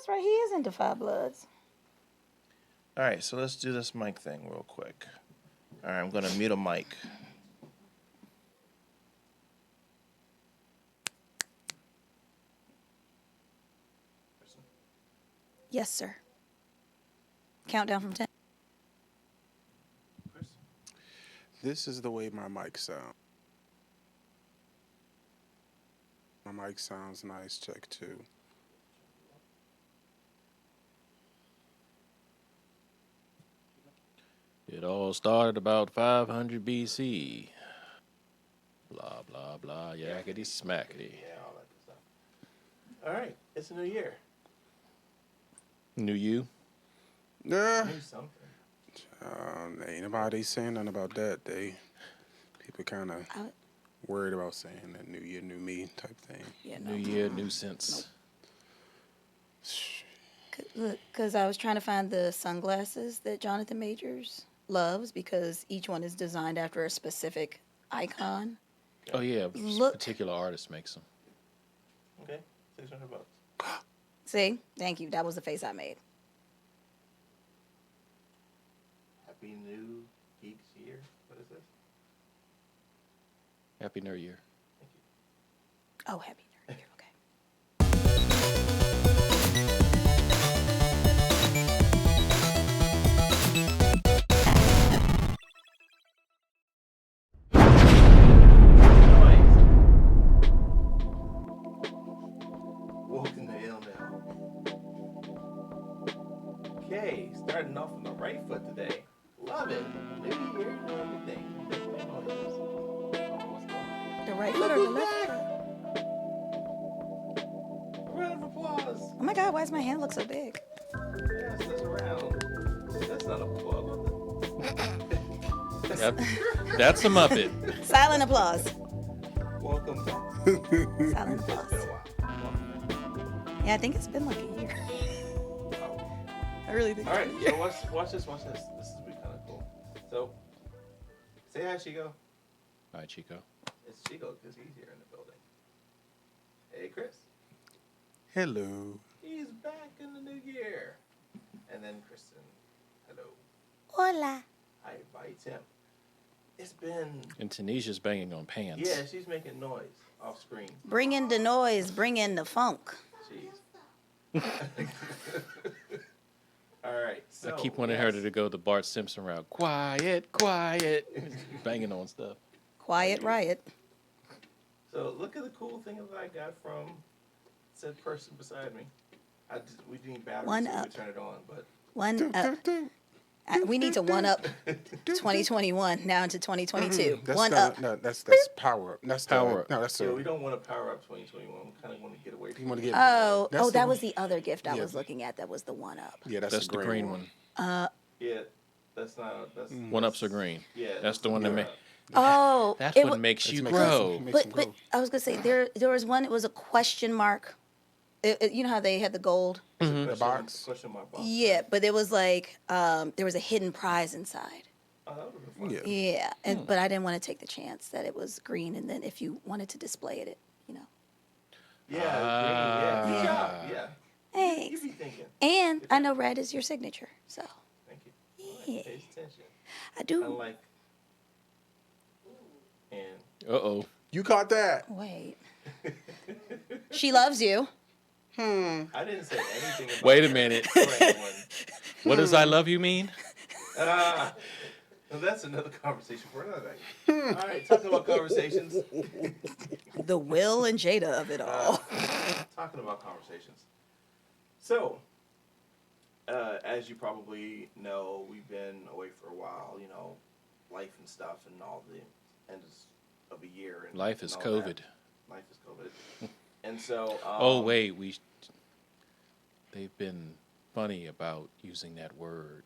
that's right. He is into Five Bloods. All right, so let's do this mic thing real quick. All right, I'm going to mute a mic. Yes, sir. Countdown from 10. Chris? This is the way my mic sounds. My mic sounds nice. Check 2. It all started about 500 BC. Blah, blah, blah, yakety smackety. Yeah, all that good stuff. All right, it's a new year. New you? Nah. New something. Ain't nobody saying nothing about that. People kind of worried about saying that new year, new me type thing. Yeah, New year, new sense. Look, because I was trying to find the sunglasses that Jonathan Majors loves because each one is designed after a specific icon. Oh, yeah, Look. particular artist makes them. Okay, $600. See? Thank you. That was the face I made. Happy New Geeks Year. What is this? Happy New Year. Thank you. Oh, happy New Year. Okay. Welcome to ILNL. Okay, starting off on the right foot today. Love it. New year, new everything. Let's make noises. Oh, what's going on? The right foot or the left foot? A round of applause. Oh my God, why does my hand look so big? Yes, that's a round. That's not a applause. That's a Muppet. Silent applause. Welcome back. Silent It's been applause. a while. Welcome back. Yeah, I think it's been like a year. Oh. I really think. All right, so watch this. This is be kind of cool. So, say hi, Chico. Hi, Chico. It's Chico because he's here in the building. Hey, Chris. Hello. He's back in the new year. And then Kristen. Hello. Hola. Hi, bye, Tim. It's been. And Tanisha's banging on pants. Yeah, she's making noise off screen. Bring in the noise. Bring in the funk. Jeez. All right. So I keep wanting her to go the Bart Simpson route. Quiet, quiet. Banging on stuff. Quiet riot. So look at the cool thing that I got from said person beside me. We need batteries One so we up. can turn it on, but One up. We need to one up 2021 now into 2022. One up. No, that's power up. That's Power up. No, that's yeah, we don't want to power up 2021. We kind of want to get away from You want to it. get? Oh, That's that the- was the other gift I Yeah. was looking at. That was the one up. Yeah, That's the green one. Yeah, that's not. That's One ups are green. Yeah, That's the one that makes. Oh, That's it what wa- makes you makes grow. Makes But them but grow. I was gonna say there was one. It was a question mark. You know how they had the gold. The box. Question mark box. Yeah, but there was like there was a hidden prize inside. Oh, that would have been fun. Yeah. Yeah, and but I didn't want to take the chance that it was green, and then if you wanted to display it, you know. Yeah, green, yeah. Good job. Yeah. Thanks. You be thinking. And I know red is your signature, so Thank you. Yeah. Pays attention. I do. Unlike. And. Uh-oh. You caught that? Wait. She loves you. I didn't say anything about Wait a that minute. for anyone. What does I love you mean? Well, that's another conversation for another day. All right, talking about conversations. The Will and Jada of it all. Talking about conversations. So, as you probably know, we've been away for a while. You know, life and stuff, and all the end of a year. And Life is and all COVID. that. Life is COVID. And so. Oh, wait. They've been funny about using that word,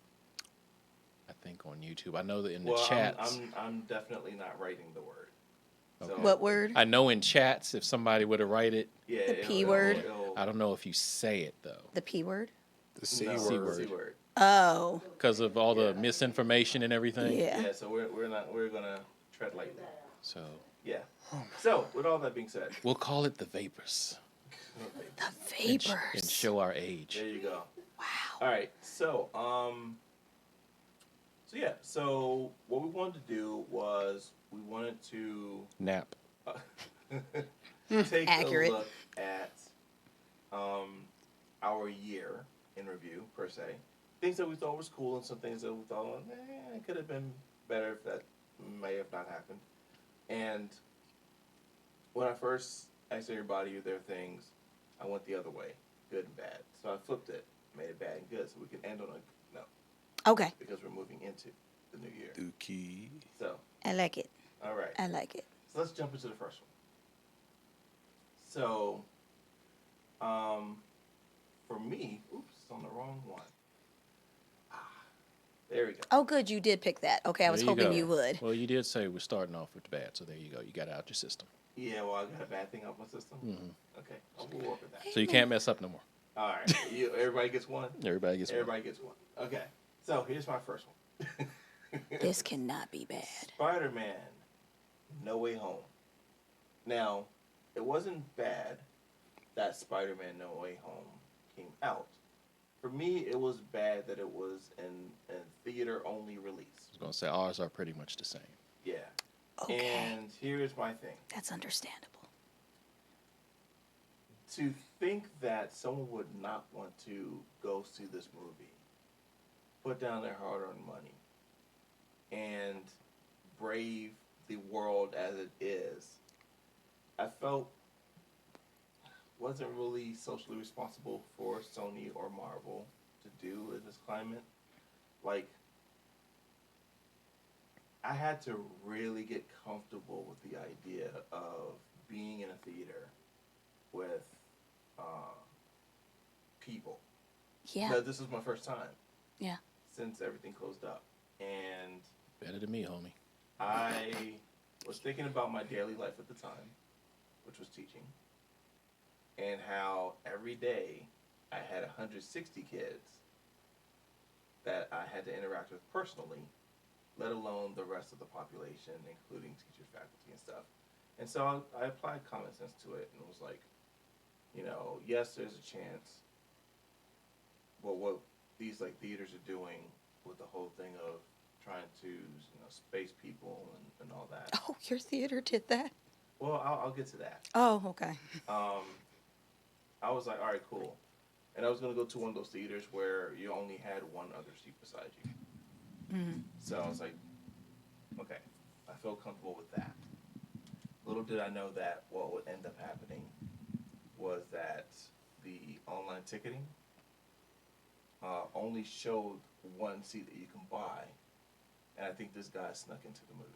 I think, on YouTube. I know that in the chats. I'm definitely not writing the word. So, Okay. What word? I know in chats, if somebody were to write it, Yeah, The P word? I don't know if you say it, though. The P word? The C No, word. C word. Oh, Because of all the Yeah. misinformation and everything. yeah. Yeah, so we're gonna tread lightly. So Yeah. So with all that being said, we'll call it the vapors. The And, vapors. and show our age. There you go. Wow. All right. So yeah. So what we wanted to do was we wanted to Nap. take Accurate. a look at our year in review per se. Things that we thought was cool and some things that we thought it could have been better if that may have not happened. And when I first asked everybody their things, I went the other way, good and bad. So I flipped it, made it bad and good, so we can end on a no, Okay. because we're moving into the new year. Dookie. So, I like it. all right. I like it. So let's jump into the first one. So, for me, oops, it's on the wrong one. There we go. Oh, good. You did pick that. Okay. I was There you hoping go. you would. Well, you did say we're starting off with the bad, so there you go. You got it out your system. Yeah, well, I got a bad thing out my system. Mm-hmm. Okay, we'll work with that. So you can't mess up no more. All right, everybody gets one. Everybody gets one. Everybody gets one. Okay, so here's my first one. This cannot be bad. Spider-Man, No Way Home. Now, it wasn't bad that Spider-Man No Way Home came out. For me, it was bad that it was in theater-only release. I was going to say ours are pretty much the same. Yeah. Okay. And here's my thing. That's understandable. To think that someone would not want to go see this movie, put down their hard-earned money, and brave the world as it is, I felt wasn't really socially responsible for Sony or Marvel to do in this climate. Like, I had to really get comfortable with the idea of being in a theater with people. Yeah. Because this is my first time. Yeah. Since everything closed up. And Better than me, homie. I was thinking about my daily life at the time, which was teaching, and how every day I had 160 kids that I had to interact with personally, let alone the rest of the population, including teachers, faculty, and stuff. And so I applied common sense to it and was like, yes, there's a chance. Well, what these theaters are doing with the whole thing of trying to space people and all that. Oh, your theater did that? Well, I'll get to that. Oh, okay. I was like, all right, cool. And I was going to go to one of those theaters where you only had one other seat beside you. Mm-hmm. So I was like, okay, I feel comfortable with that. Little did I know that what would end up happening was that the online ticketing only showed one seat that you can buy. And I think this guy snuck into the movie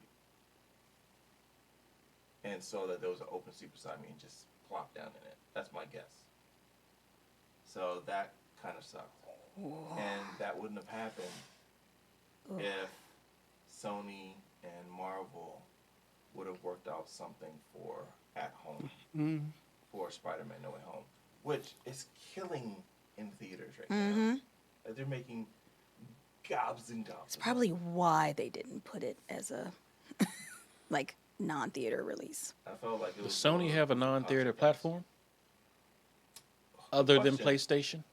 and saw that there was an open seat beside me and just plopped down in it. That's my guess. So that kind of sucked. Whoa. And that wouldn't have happened if Sony and Marvel would have worked out something for at home, for Spider-Man No Way Home, which is killing in theaters right now. They're making gobs and gobs. It's probably why they didn't put it as a non-theater release. I felt like it was Does Sony have a non-theater consequence. platform other than Question. PlayStation?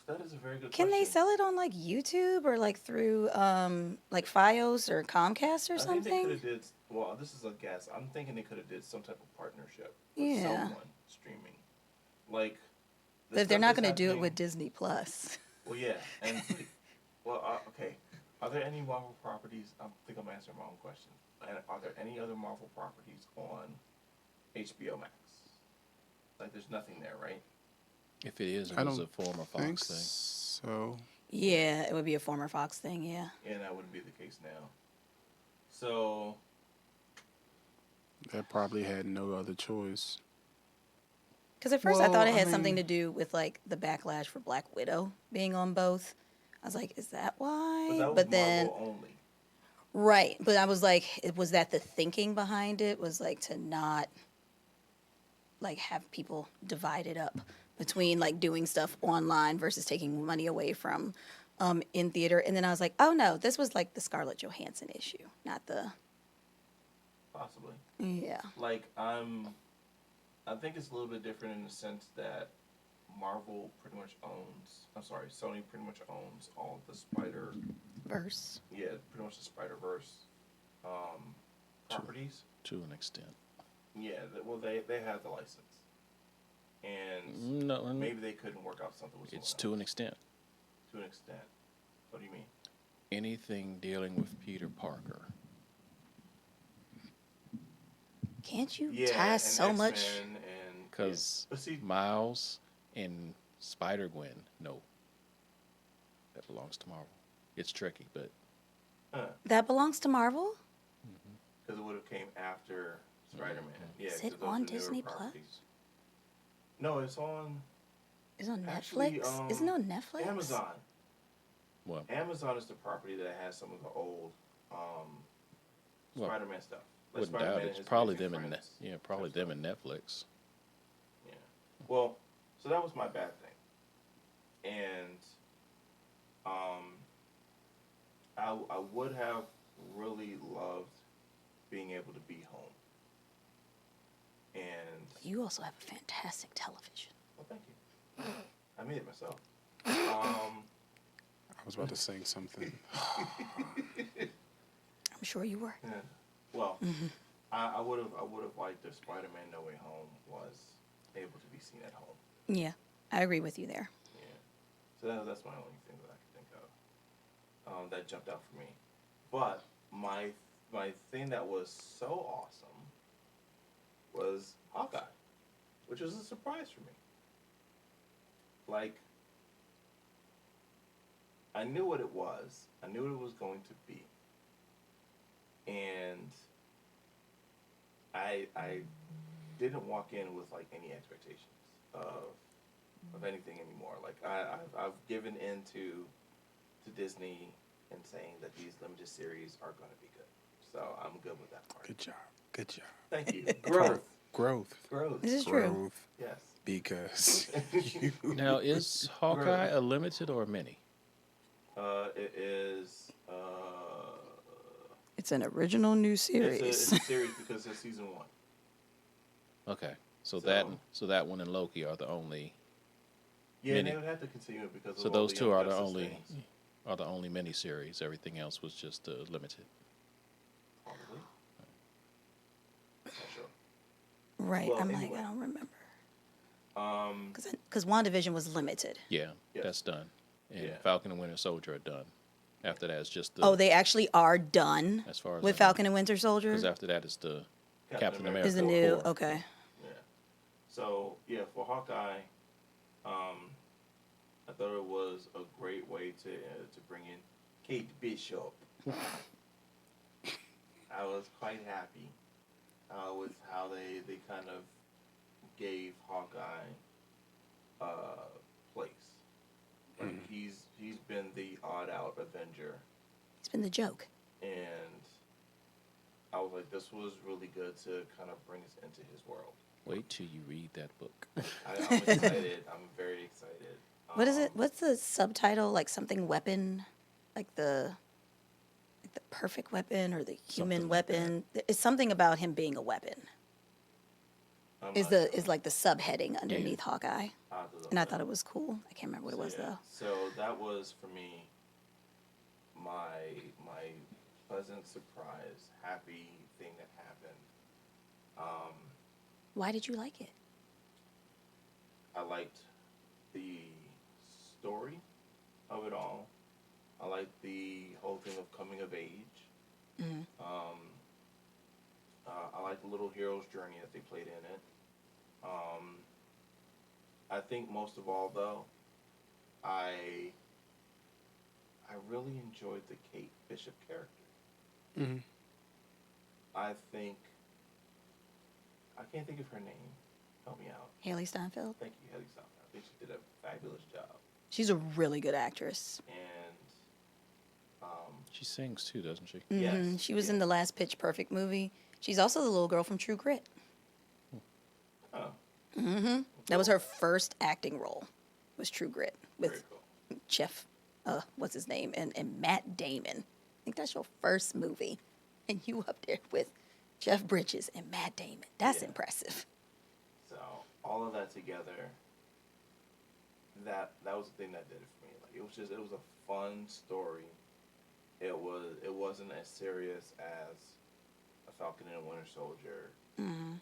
That is a very good Can question. they sell it on YouTube or through FiOS or Comcast or I think they something? could have did. Well, this is a guess. I'm thinking they could have did some type of partnership with Yeah. someone streaming, like. the But if they're stuff not that's going to do it happening- with Disney Plus. Well, yeah, and okay. Are there any Marvel properties? I think I'm answering my own question. And are there any other Marvel properties on HBO Max? There's nothing there, right? If it is, it I was don't a former think Fox thing. so. Yeah, it would be a former Fox thing, yeah. And that wouldn't be the case now. So They probably had no other choice. Because at first I thought it Well, had I something mean- to do with the backlash for Black Widow being on both. I was like, is that why? but that was But then, Marvel only. right. But I was like, was that the thinking behind it? Was to not have people divided up between doing stuff online versus taking money away from in theater. And then I was like, oh no, this was the Scarlett Johansson issue, not the Possibly. yeah. I think it's a little bit different in the sense that Marvel pretty much owns. I'm sorry, Sony pretty much owns all the Spider. Verse. Yeah, pretty much the Spider Verse properties. To an extent. Yeah, well, they have the license, and No, maybe they couldn't work out something with. it's someone to else. an extent. To an extent. What do you mean? Anything dealing with Peter Parker. Can't you Yeah, tie and so much? X-Men and Because but see, Miles and Spider-Gwen, no. That belongs to Marvel. It's tricky, but That belongs to Marvel? because it would have came after Spider-Man. Yeah, Is 'cause it those on are newer Disney Plus? properties. No, it's on Is it on Actually, Netflix? Isn't it on Netflix? Amazon. well, Amazon is the property that has some of the old Well, Spider-Man stuff. Like wouldn't doubt Spider-Man it. and It's His probably Amazing them and Friends yeah, probably type them stuff. and Netflix. Yeah. Well, so that was my bad thing, and I would have really loved being able to be home. And You also have a fantastic television. well, thank you. I made it myself. I was about to sing something. I'm sure you were. Yeah. Well, I would have liked if Spider-Man No Way Home was able to be seen at home. Yeah, I agree with you there. Yeah. So that's my only thing that I could think of that jumped out for me. But my thing that was so awesome was Hawkeye, which was a surprise for me. Like, I knew what it was. I knew what it was going to be. And I didn't walk in with like any expectations of anything anymore. Like I've given in to Disney and saying that these limited series are going to be good. So I'm good with that part. Good job. Good job. Thank you. Growth. Growth. Growth. This is true. Growth. Yes. Because you. Now, is Hawkeye a limited or a mini? It is. It's an original new It's series. a series because it's season 1. Okay, so So- that one and Loki are the only. Yeah, Mini. they would have to continue it because. So of all those the two Young are the Justice only things. mini series. Everything else was just limited. Probably. Not sure. Right. Well, I'm anyway. like, I don't remember. Um, Because WandaVision was limited. Yeah, Yes. that's done. And Yeah. Falcon and Winter Soldier are done. After that, it's just the. Oh, they actually are done as far as with Falcon and Winter Soldier? Because after that, it's the Captain America. Is the new, Corps. okay. Yeah. So yeah, for Hawkeye, I thought it was a great way to bring in Kate Bishop. I was quite happy with how they kind of gave Hawkeye place. Like he's been the odd out Avenger, It's been the joke. and I was like, this was really good to kind of bring us into his world. Wait till you read that book. I'm excited. I'm very excited. What is it? What's the subtitle? Like something weapon? Like the perfect weapon or the human Something like weapon? It's something about him being a weapon. I'm Is not sure. like the subheading underneath Hawkeye. I'll have to look And I it thought up. it was cool. I can't remember what it was Yeah. though. So that was for me my pleasant surprise, happy thing that happened. Why did you like it? I liked the story of it all. I liked the whole thing of coming of age. Mm-hmm. I liked the little hero's journey that they played in it. I think most of all, though, I really enjoyed the Kate Bishop character. Mhm. I can't think of her name. Help me out. Haley Steinfeld? Thank you, Haley Steinfeld. I think she did a fabulous job. She's a really good actress. And She sings too, doesn't she? Yes, She was in yeah. the last Pitch Perfect movie. She's also the little girl from True Grit. oh, That was her first acting role. Was True Grit very with cool. Jeff, what's his name, and Matt Damon. I think that's your first movie, and you up there with Jeff Bridges and Matt Damon. That's Yeah. impressive. So all of that together, that was the thing that did it for me. Like it was a fun story. It wasn't as serious as a Falcon and a Winter Soldier. Mm-hmm.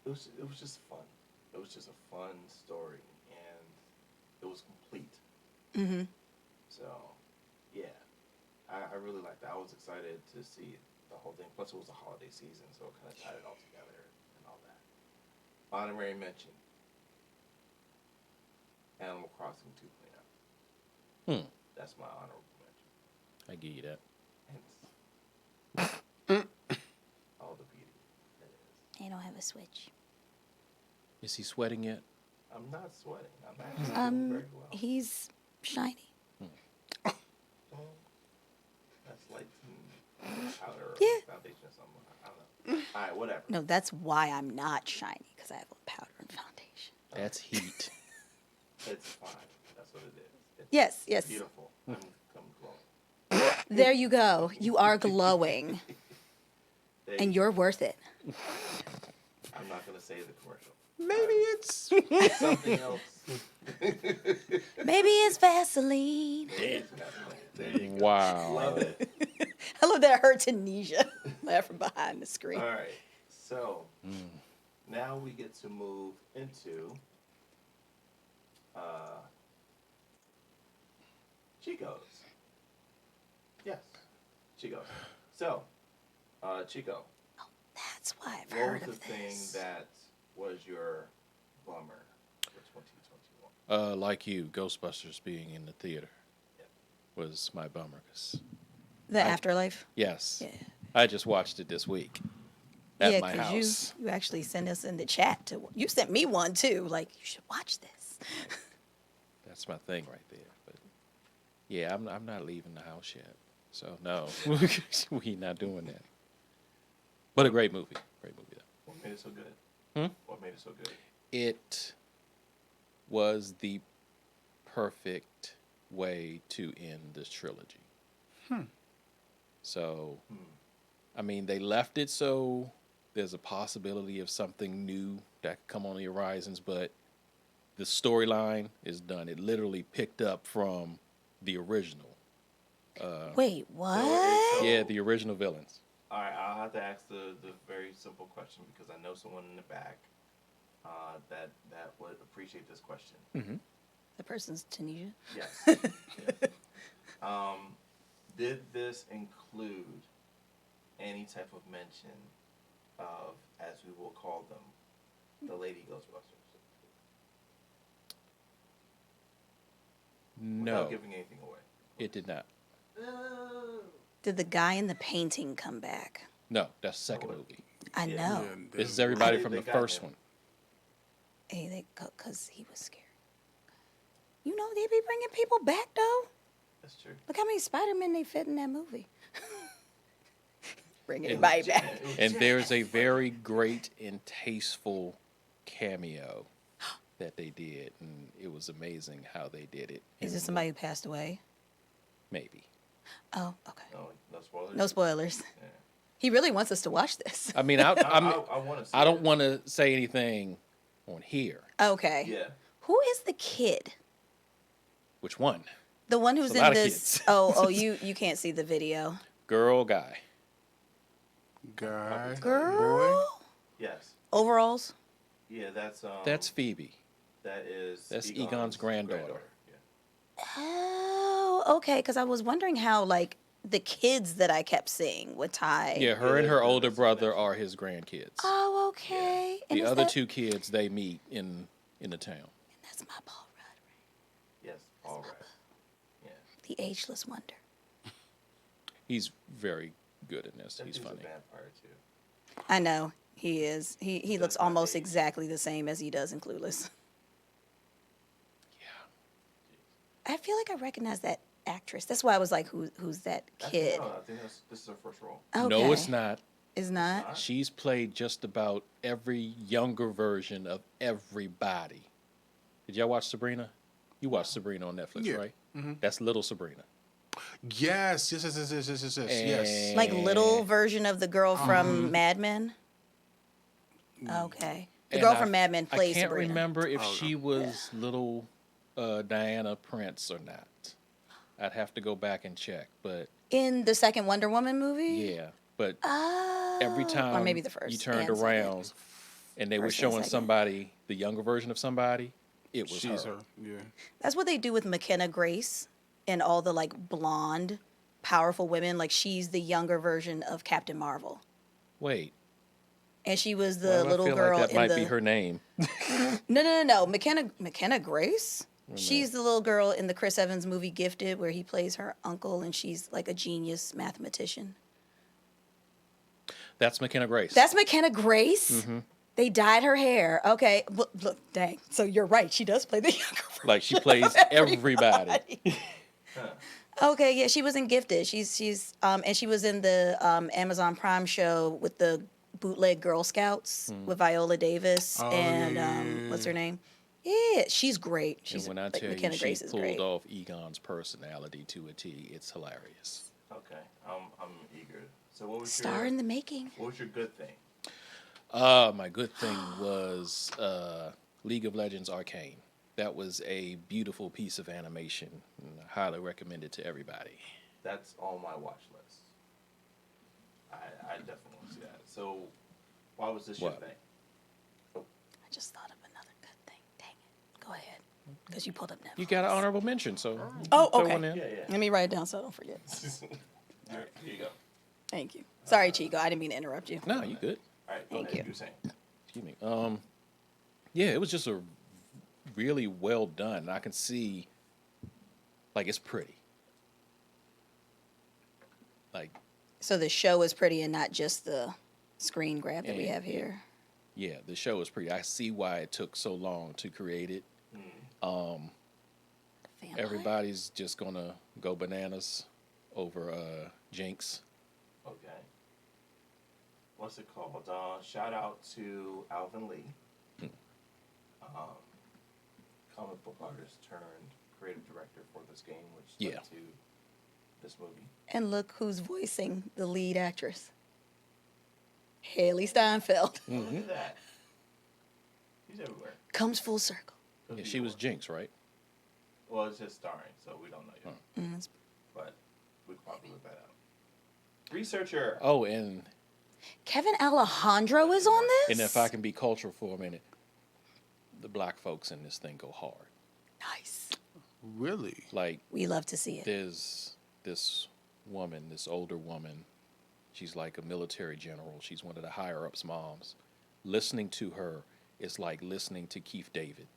It was just fun. It was just a fun story, and it was complete. Mm-hmm. So, yeah, I really liked that. I was excited to see the whole thing. Plus, it was a holiday season, so it kind of tied it all together and all that. Honorary mention: Animal Crossing 2.0. That's my honorable mention. I give you that. All the beauty that is. They don't have a Switch. Is he sweating yet? I'm not sweating. I'm actually doing very well. He's shiny. That's like powder or Yeah. foundation or something. I don't know. All right, whatever. No, that's why I'm not shiny, because I have a powder and foundation. That's heat. It's fine. That's what it is. It's Yes, yes. beautiful. I'm glowing. There you go. You are glowing, There and you you're worth it. go. I'm not going to say the commercial. Maybe it's Something else. Maybe it's Vaseline. There you go. Wow. Love it. I love that I heard Tanisha laughing behind the screen. All right. So now we get to move into Chico's. Yes, Chico's. So, Chico, That's why I've what heard was of the thing this. that was your bummer for 2021? Like you, Ghostbusters being in the theater Yep. was my bummer. 'Cause The Afterlife? yes, Yeah. I just watched it this week at Yeah, my because house. you actually sent us in the chat to. You sent me one too. Like, you should watch this. That's my thing right there. But yeah, I'm not leaving the house yet. So no, we not doing that. But a great movie. Great movie though. What made it so good? What made it so good? It was the perfect way to end this trilogy. So, I mean, they left it so there's a possibility of something new that could come on the horizons, but the storyline is done. It literally picked up from the original. Wait, what? Yeah, the original villains. All right, I'll have to ask the very simple question because I know someone in the back that would appreciate this question. The person's Tanisha. Yes. Yes. Did this include any type of mention of, as we will call them, the Lady Ghostbusters? No, Without giving anything away. it did not. Did the guy in the painting come back? No, that's the second what? movie. I Yeah. know. This is everybody They- from they the got first him. one. Hey, because he was scared. You know, they be bringing people back, though. That's true. Look how many Spider-Men they fit in that movie. Bring It- anybody back. It was And just- there's a very great and tasteful cameo that they did, and it was amazing how they did it. Is this somebody who passed away? Maybe. Oh, okay. No spoilers. No spoilers. Yeah. He really wants us to watch this. I mean, I want to see I don't it. want to say anything on here. Okay. Yeah. Who is the kid? Which one? The one who's It's a lot in of this. kids. Oh, you can't see the video. Girl, guy. guy, boy. Girl. Yes. Overalls. Yeah, that's That's Phoebe. that's Egon's granddaughter. Yeah. Oh, okay. Because I was wondering how like the kids that I kept seeing with Ty. Yeah, her and her Yeah, older that's brother amazing. are his grandkids. Oh, okay. And The is other that- two kids they meet in the town. That's my Paul Rudd, Yes. All right. Yeah. the ageless wonder. He's very good in this. That He's dude's funny. a vampire too. I know he is. He looks Does not almost age. exactly the same as he does in Clueless. Yeah. I feel like I recognize that actress. That's why I was like, who's that kid? No, I think this is her first role. Okay. No, it's not. It's not. not? She's played just about every younger version of everybody. Did y'all watch Sabrina? You watched Sabrina on Netflix, Yeah. right? That's little Sabrina. Yes. Like little version of the girl Mm-hmm. from Mad Men. Okay, the And girl from Mad Men I plays can't Sabrina. remember if Oh, she was little Diana Prince or not. I'd have to go back and check, but In the second Wonder Woman movie. yeah. But Oh, every or maybe time the first. you turned and second. around and they were First and showing second. somebody, the younger version of somebody, it was She's her. her. Yeah. That's what they do with McKenna Grace and all the like blonde, powerful women. Like she's the younger version of Captain Marvel, Wait, and she was why the do I little feel girl like that in might the. be her name? No. McKenna Grace. minute. She's the little girl in the Chris Evans movie Gifted, where he plays her uncle, and she's like a genius mathematician. That's McKenna Grace. That's McKenna Grace. Mm-hmm. They dyed her hair. Okay, look, dang. So you're right. She does play the younger version. Like she plays of everybody. Okay, yeah, she was in Gifted. And she was in the Amazon Prime show with the bootleg Girl Scouts with Viola Davis Oh, and yeah. what's her name? Yeah, she's great. And She's when I like tell McKenna you she Grace is pulled great. off Egon's personality to a T, it's hilarious. Okay, I'm eager. So what was Star your in the making. what was your good thing? My good thing was League of Legends Arcane. That was a beautiful piece of animation. And I highly recommend it to everybody. That's on my watch list. I definitely want to see that. So, why was this your What? thing? I just thought of another good thing. Dang it. Go ahead. Because you pulled up Netflix. You got an honorable mention, so Oh, throw okay. one in. Yeah. Let me write it down so I don't forget. Here you go. Thank you. Sorry, Chico. I didn't mean to interrupt you. No, you good. All right, go Thank ahead. you. You were saying. Excuse me. Yeah, it was just a really well done. And I can see, like, it's pretty. Like, So the show is pretty and not just the screen grab that we And- have here. yeah, the show is pretty. I see why it took so long to create it. Vampire? Everybody's just gonna go bananas over Jinx. Okay. What's it called? Shout out to Alvin Lee, comic book artist turned creative director for this game, which Yeah. led to this movie. And look who's voicing the lead actress. Haley Steinfeld. Look at that. He's everywhere. Comes full circle. Could Yeah, be she was more. Jinx, right? Well, it's just starring, so we don't know yet. Mm, But we could probably look that up. Researcher. Oh, and Kevin Alejandro is on this? if I can be cultural for a minute, the black folks in this thing go hard. Nice. Really? Like, We love to see it. there's this woman, this older woman. She's like a military general. She's one of the higher ups' moms. Listening to her is like listening to Keith David.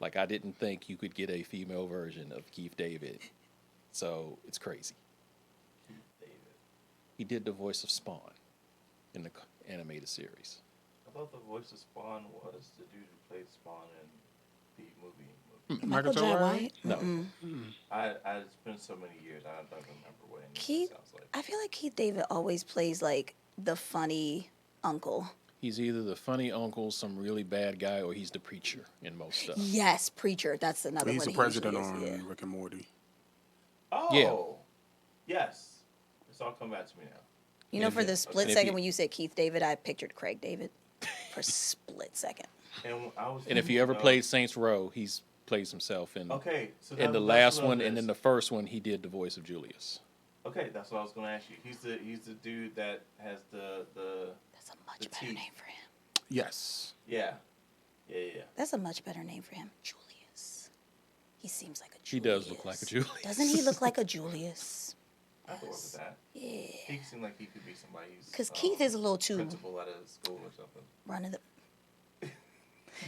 Like, I didn't think you could get a female version of Keith David. So it's crazy. David. He did the voice of Spawn in the animated series. I thought the voice of Spawn was the dude who played Spawn in the movie. Michael J. White? No. It's been so many years, I don't remember what any of Keith, it sounds like. I feel like Keith David always plays like the funny uncle. He's either the funny uncle, some really bad guy, or he's the preacher in most stuff. Yes, Preacher. That's another He's one. the he president usually is, on Rick and Morty. Oh, yes. It's all come back to me now. You know, And for if- the split and if second you- when you said Keith David, I pictured Craig David for a split second. And I was. And if you ever played Saints Row, he's plays himself in Okay, so in the that's last what one, it and is. in the first one, he did the voice of Julius. Okay, that's what I was going to ask you. He's the dude that has the That's a much The better teeth. name for him. Yes. yeah. That's a much better name for him. Julius. He seems like a Julius. He does look like a Julius. Doesn't he look like a Julius? I could work with that. Yeah. He seemed like he could be somebody who's Because Keith is a little too principal at a school or something. running the.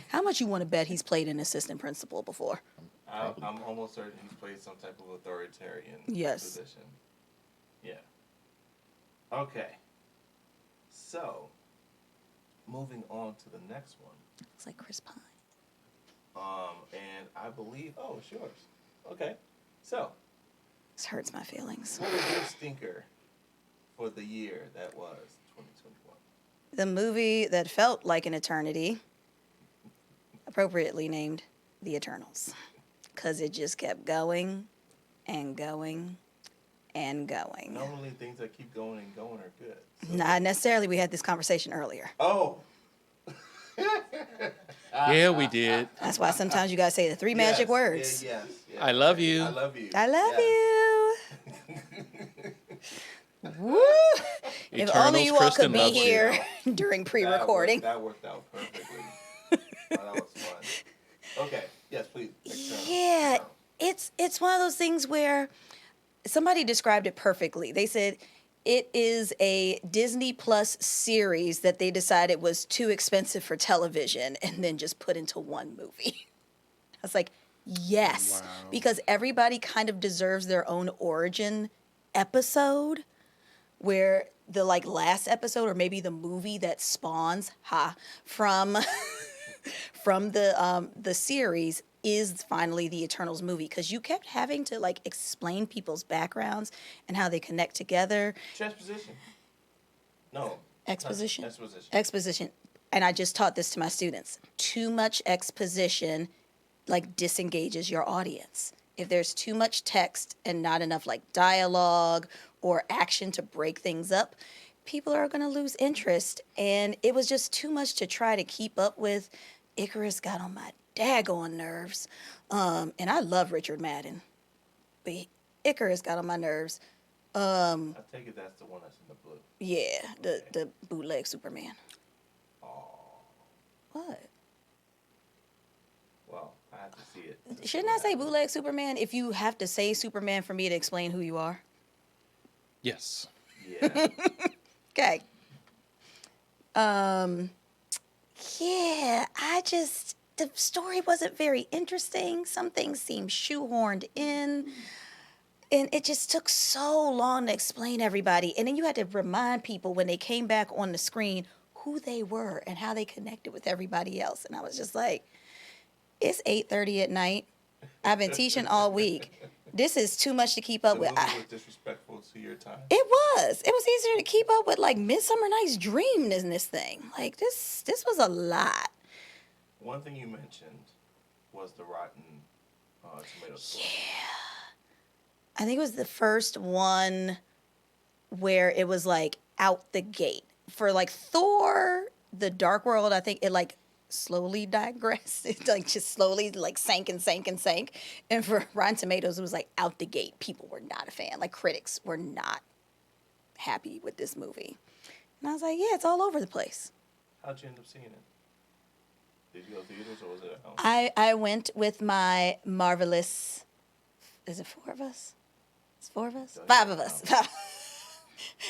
How much you want to bet he's played an assistant principal before? I'm almost certain he's played some type of authoritarian Yes. position. Yeah. Okay. So, moving on to the next one. It's like Chris Pine. And I believe, oh, it's yours. Okay. So, This hurts my feelings. what was your stinker for the year that was 2021? The movie that felt like an eternity, appropriately named The Eternals, because it just kept going and going and going. Normally, things that keep going and going are good. So. Not necessarily. We had this conversation earlier. Oh. Yeah, we did. That's why sometimes you gotta say the three magic words. Yes. I love you. I love you. I love you. Woo! If Eternals, only you all Kristen could be loves you. here during pre-recording. That worked out perfectly. Oh, that was fun. Okay. Yes, please. Yeah, it's one of those things where somebody described it perfectly. They said it is a Disney Plus series that they decided was too expensive for television and then just put into one movie. I was like, yes, Wow. because everybody kind of deserves their own origin episode where the like last episode or maybe the movie that spawns from from the series is finally the Eternals movie, because you kept having to like explain people's backgrounds and how they connect together. Transposition. No. Exposition. Exposition. Exposition. And I just taught this to my students. Too much exposition like disengages your audience. If there's too much text and not enough like dialogue or action to break things up, people are going to lose interest. And it was just too much to try to keep up with. Icarus got on my daggone nerves. And I love Richard Madden, but Icarus got on my nerves. I take it that's the one that's in the blue. Yeah, the bootleg Superman. What? Well, I have to see it. Shouldn't I say bootleg Superman if you have to say Superman for me to explain who you are? Yes. Yeah. Okay. Yeah, the story wasn't very interesting. Some things seemed shoehorned in. And it just took so long to explain everybody. And then you had to remind people when they came back on the screen who they were and how they connected with everybody else. And I was just like, it's 8:30 at night. I've been teaching all week. This is too much to keep up The with. movie was disrespectful to your time. It was. It was easier to keep up with like Midsummer Night's Dream than this thing. Like this was a lot. One thing you mentioned was the Rotten Tomato score. I think it was the first one where it was like out the gate. For like Thor, the Dark World, I think it like slowly digressed. It like just slowly like sank and sank and sank. And for Rotten Tomatoes, it was like out the gate. People were not a fan. Like critics were not happy with this movie. And I was like, yeah, it's all over the place. How'd you end up seeing it? Did you go to theaters or was it at home? I went with my marvelous, is it 4 of us? It's 4 of us? 5 of us.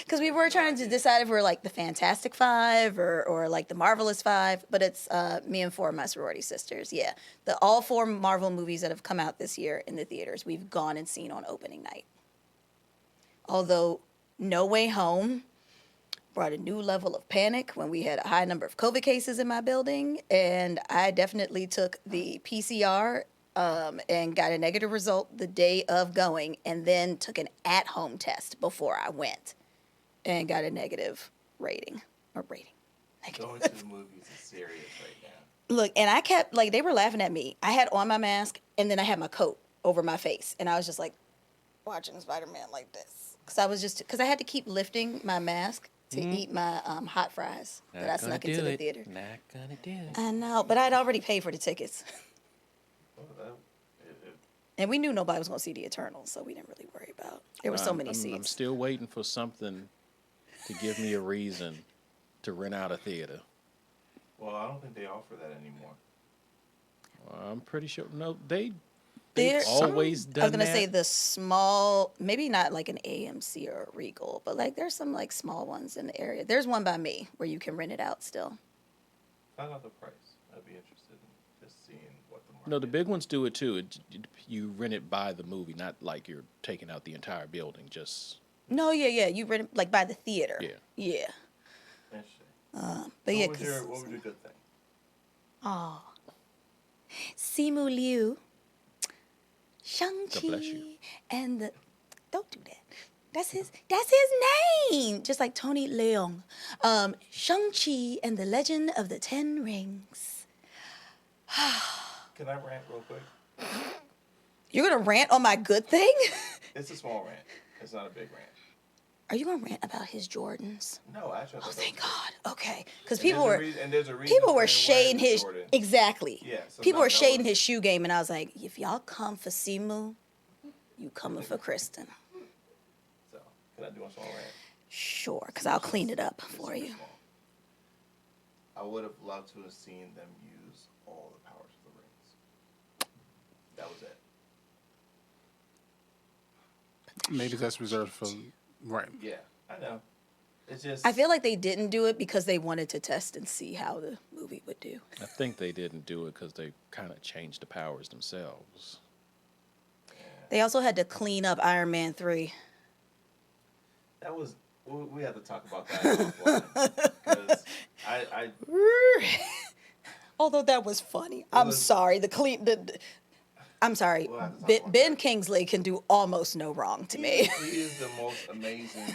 Because we were trying to decide if we were like the Fantastic Five or like the Marvelous Five, but it's me and 4 of my sorority sisters. Yeah, all 4 Marvel movies that have come out this year in the theaters, we've gone and seen on opening night. Although No Way Home brought a new level of panic when we had a high number of COVID cases in my building, and I definitely took the PCR and got a negative result the day of going, and then took an at-home test before I went and got a negative rating. Negative. Going to the movies is serious right now. Look, and I kept, like, they were laughing at me. I had on my mask, and then I had my coat over my face, and I was just, like, watching Spider-Man like this. Because I had to keep lifting my mask to eat my hot fries that I snuck into the theater. Not gonna do it. I know, but I'd already paid for the tickets. Well, And we knew nobody was going to see the Eternals, so we didn't really worry about. There were so many I'm seats. still waiting for something to give me a reason to rent out a theater. well, I don't think they offer that anymore. I'm pretty sure. No, they've There- always done I was going to that. say the small, maybe not like an AMC or a Regal, but like there's some like small ones in the area. There's one by me where you can rent it out still. Find out the price. I'd be interested in just seeing what the market No, the big ones do it too. You rent it by the movie, not like you're taking out the entire building. Just No, yeah. You rent it like by the theater. Yeah. Yeah. Interesting. But So yeah, what was your good thing? oh, Simu Liu, God bless you. Shang-Chi, and the, don't do that. That's his name. Just like Tony Leung. Shang-Chi and the Legend of the Ten Rings. Can I rant real quick? You're going to rant on my good thing? It's a small rant. It's not a big rant. Are you gonna rant about his Jordans? No, actually, I Oh, thought thank that was God. Okay, because good. people were And there's a reason people for were him shading wearing the his Jordan. exactly. Yeah, so People were that shading was- his shoe game, and I was like, if y'all come for Simu, you coming for Kristen. So, can I do a small rant? Sure, because I'll clean it up for Super you. small. I would have loved to have seen them use all the powers of the rings. That was it. Maybe that's reserved for right. Yeah, I know. It's just. I feel like they didn't do it because they wanted to test and see how the movie would do. I think they didn't do it because they kind of changed the powers themselves. They also had to clean up Iron Man 3. That was. We have to talk about that offline. Because I Although that was funny. I'm was- sorry. I'm sorry. We'll have to talk Ben, about Ben that. Kingsley can do almost no wrong to me. He is the most amazing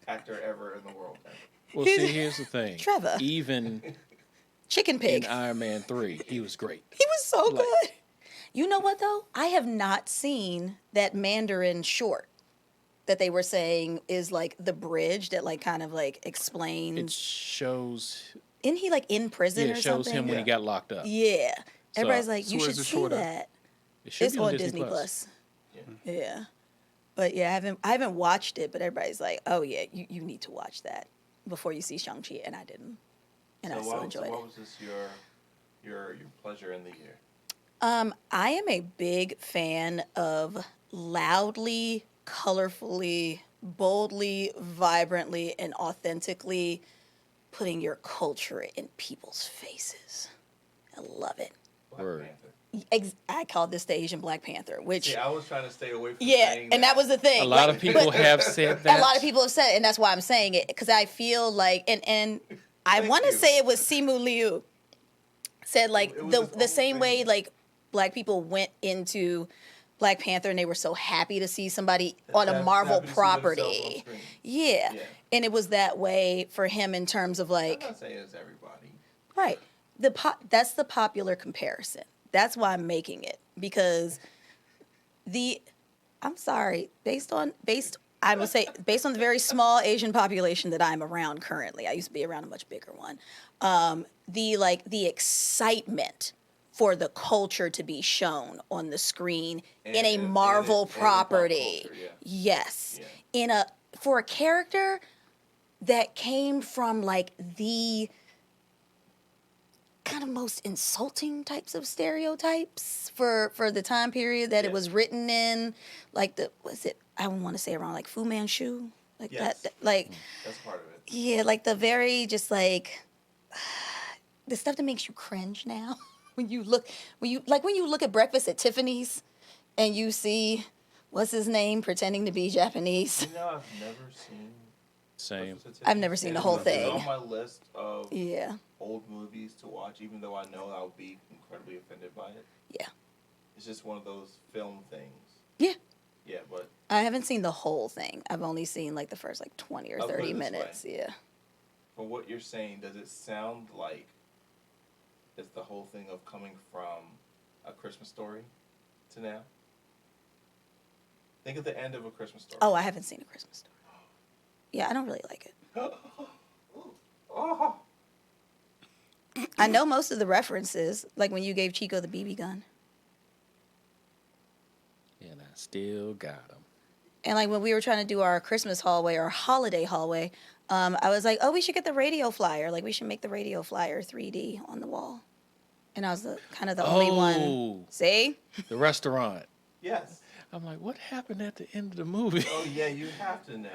actor ever in the world. Well, see, here's the thing. Trevor. Even Chicken Pig. in Iron Man 3, he was great. He was so Like- good. You know what though? I have not seen that Mandarin short that they were saying is like the bridge that like kind of like It explains. shows, Isn't he like in prison yeah, or it shows something? him when he Yeah. got locked up. Yeah. Everybody's like, so you where's should the see short at? that. It should It's be on Disney Plus. Yeah. Yeah. But yeah, I haven't watched it, but everybody's like, oh yeah, you need to watch that before you see Shang-Chi, and I didn't. And I still enjoyed what it. was this your pleasure in the year? I am a big fan of loudly, colorfully, boldly, vibrantly, and authentically putting your culture in people's faces. I love it. Black Word. Panther. I call this the Asian Black Panther, which See, I was trying to stay away from yeah, saying and that was the thing. A lot like, of people but have said that. a lot of people have said it, and that's why I'm saying it, because I feel like, and I Thank want to you. say it was Simu Liu said like It was the his the own same way thing. like Black people went into Black Panther and they were so happy to see somebody on a Happy Marvel to see themselves on property. screen. Yeah. Yeah. And it was that way for him in terms of I'm like not saying it's everybody. right. That's the popular comparison. That's why I'm making it, because I'm sorry, based on the very small Asian population that I'm around currently. I used to be around a much bigger one. The excitement for the culture to be shown on the screen in a And Marvel in pop property. culture, yeah. Yes. Yeah. For a character that came from like the kind of most insulting types of stereotypes for the time period that it Yeah. was written in, like I don't want to say around like Fu Manchu, like Yes. that like That's part of it. yeah, like the very just like the stuff that makes you cringe now when you look at Breakfast at Tiffany's and you see what's his name pretending to be Japanese. You know, I've never seen. Same. I've never seen the whole It's thing. on my list of Yeah. old movies to watch, even though I know I'll be incredibly offended by it. Yeah. It's just one of those film things. Yeah. Yeah, but I haven't seen the whole thing. I've only seen like the first like 20 or I'll put 30 it this minutes. way. Yeah. from what you're saying, does it sound like it's the whole thing of coming from A Christmas Story to now? Think of the end of A Christmas Story. Oh, I haven't seen A Christmas Story. Yeah, I don't really like it. Oh. I know most of the references, like when you gave Chico the BB gun. And I still got them. And like when we were trying to do our Christmas hallway or holiday hallway, I was like, oh, we should get the radio flyer. Like we should make the radio flyer 3D on the wall. And I was kind of the only one. See? The restaurant. Yes. I'm like, what happened at the end of the movie? Oh, yeah, you have to know.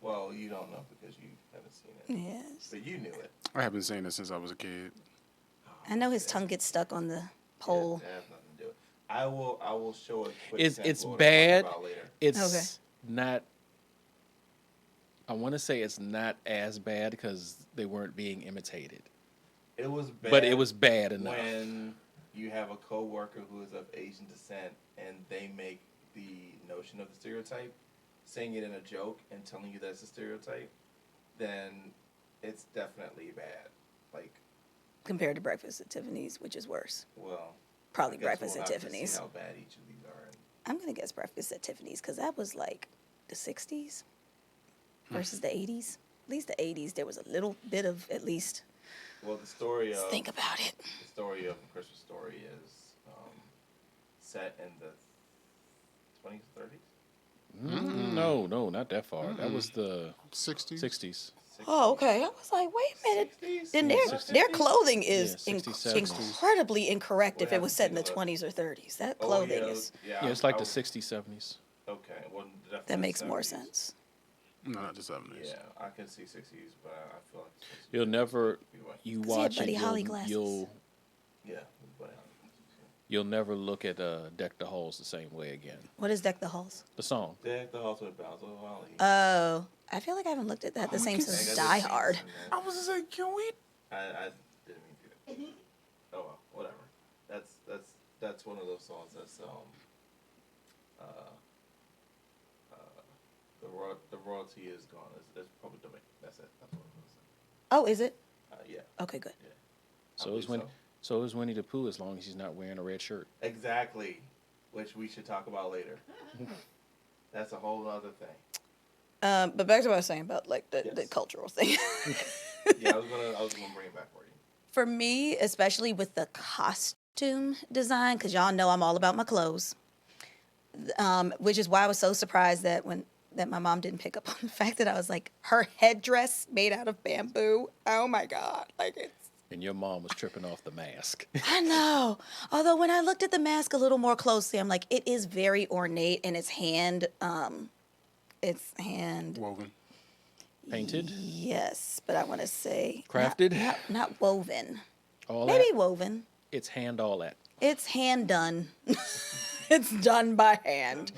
Well, you don't know because you haven't seen it. Yes. But you knew it. I haven't seen it since I was a kid. I know his tongue gets stuck on the pole. Yeah, that has nothing to do with it. I will show a quick It's sample bad. I'll talk about later. It's not. I want to say it's not as bad because they weren't being imitated, It was bad. but it was bad enough. when you have a coworker who is of Asian descent and they make the notion of the stereotype, saying it in a joke and telling you that's a stereotype, then it's definitely bad. Like, Compared to Breakfast at Tiffany's, which is worse. well, Probably I guess Breakfast we'll at have to see Tiffany's. how bad each of these are I'm gonna guess Breakfast at Tiffany's because that was like the '60s versus the '80s. At least the '80s, there was a little bit of at least. Well, the story Let's of think about it. the story of A Christmas Story is set in the 20s, 30s. No, not that far. That was the 60s. 60s. Oh, okay. I was like, wait a minute. 60s? Then Yeah, their 60s. clothing is Yeah, 60s, 70s. incredibly incorrect We'll if it have was to set in the take a look. 20s or 30s. That Oh, clothing yeah, is Yeah, it's like I the would- 60s, 70s. Okay, well, definitely that makes more 70s. sense. No, not the 70s. Yeah, I can see 60s, but I feel like the 60s You'll never be right. you 'Cause he had watch Buddy it. Holly glasses. Yeah, but You'll never look at Deck the Halls the same way again. What is Deck the Halls? The song. Deck the Halls with Bells of Holly. Oh, I feel like I haven't looked at that the same can since I got Die the Hard. scenes in there. I was just like, can we? I didn't mean to do that. Oh well, whatever. That's one of those songs that's the royalty is gone. It's public domain. That's it. That's what it was. Oh, is it? Yeah. Okay, good. I So is believe so is Winnie the Pooh as long as he's not wearing a red shirt. Exactly, which we should talk about later. That's a whole other thing. But back to what I was saying about like the Yes. cultural thing. Yeah, I was gonna bring it back for you. For me, especially with the costume design, because y'all know I'm all about my clothes, which is why I was so surprised that my mom didn't pick up on the fact that I was like, her headdress made out of bamboo. Oh my God. Like it's, And your mom was tripping off the mask. I know. Although when I looked at the mask a little more closely, I'm like, it is very ornate and it's hand Woven. Painted? yes, but I want to say Crafted? not woven. All Maybe that? woven. It's hand all that. It's hand done. It's done by hand.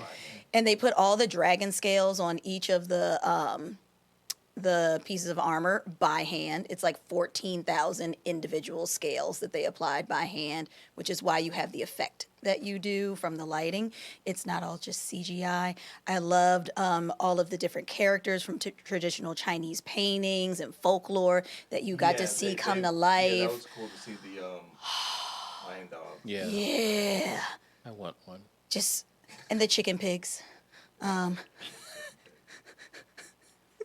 And they put all the dragon scales on each of the pieces of armor by hand. It's like 14,000 individual scales that they applied by hand, which is why you have the effect that you do from the lighting. It's not all just CGI. I loved all of the different characters from traditional Chinese paintings and folklore that you got to see come to life. Yeah, that was cool to see the lion dog. Yeah. Yeah. I want one. Just, and the chicken pigs.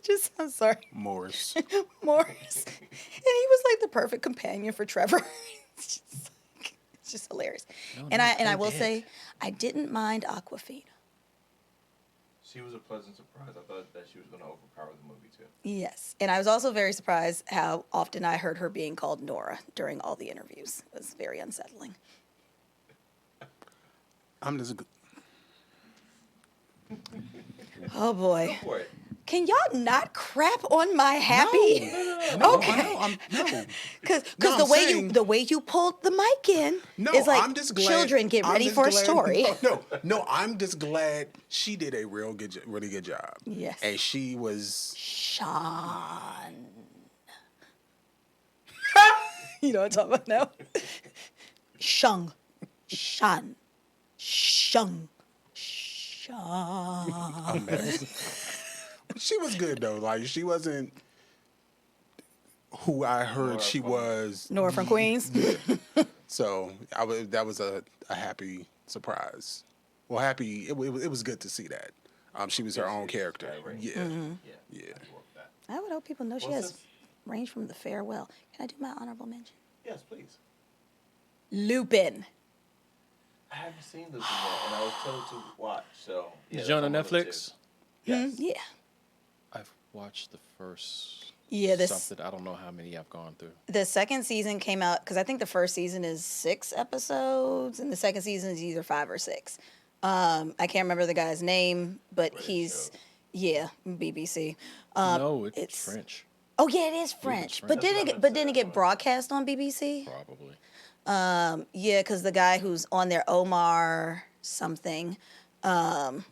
Just, I'm sorry. Morris. Morris. And he was like the perfect companion for Trevor. It's just hilarious. No, And no, I play will dead. say, I didn't mind Aquafina. She was a pleasant surprise. I thought that she was going to overpower the movie too. Yes. And I was also very surprised how often I heard her being called Nora during all the interviews. It was very unsettling. I'm just. Oh boy. Go for it. Can y'all not crap on my happy? No, Okay. no. Because No, the I'm way saying- the way you pulled the mic in No, is like I'm just glad. children get I'm ready just for a glad- story. No, I'm just glad she did a really good job. Yes. And she was. Sean. You know what I'm talking about now? Shung. Shan. Shung. Sean. She was good though. Like she wasn't who I heard Nora she from- was. Nora from Queens. So that was a happy surprise. Well, happy. It was good to see that. She was her Yeah, own she- character. right. Yeah. Yeah. Yeah. I love that. I would hope people know she Well, has since- range from the farewell. Can I do my honorable mention? Yes, please. Lupin. I haven't seen this yet, and I was told to watch. So yeah, Is it on that's the my list, Netflix? too. Yes. Yeah. I've watched the first Yeah, this something. I don't know how many I've gone through. the second season came out because I think the first season is 6 episodes and the second season is either 5 or 6. I can't remember the guy's name, but British he's shows. yeah, BBC. No, it's it's- French, Oh yeah, it is French. But That's didn't what it I but didn't it said. get broadcast on BBC? probably. Yeah, because the guy who's on there, Omar something. Well,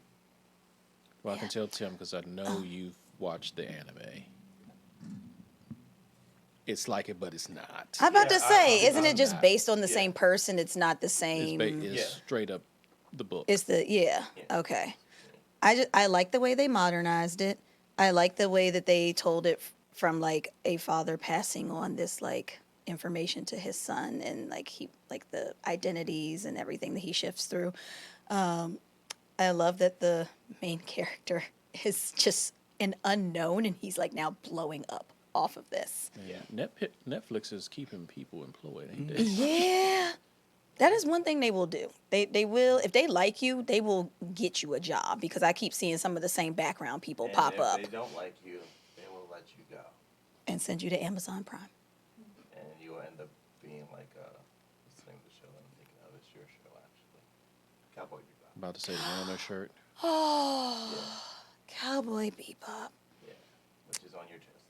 I can tell Tim because I know you've watched the anime. It's like it, but it's not. I'm about to Yeah, say, I- isn't it just not. based on the Yeah. same person? It's not the It's, same. it's Yeah. straight up the book. It's the yeah. Okay. I like the way they modernized it. I like the way that they told it from like a father passing on this like information to his son and like the identities and everything that he shifts through. I love that the main character is just an unknown, and he's like now blowing up off of this. Yeah. Netflix is keeping people employed, ain't they? Yeah. That is one thing they will do. They will, if they like you, they will get you a job, because I keep seeing some of the same background people And pop if up they don't like you, they will let you go. and send you to Amazon Prime. And you will end up being like, what's the name of the show that I'm thinking of? It's your show, actually. Cowboy Bebop. About to say the one on their shirt. Oh, Cowboy Bebop. Yeah. Which is on your chest.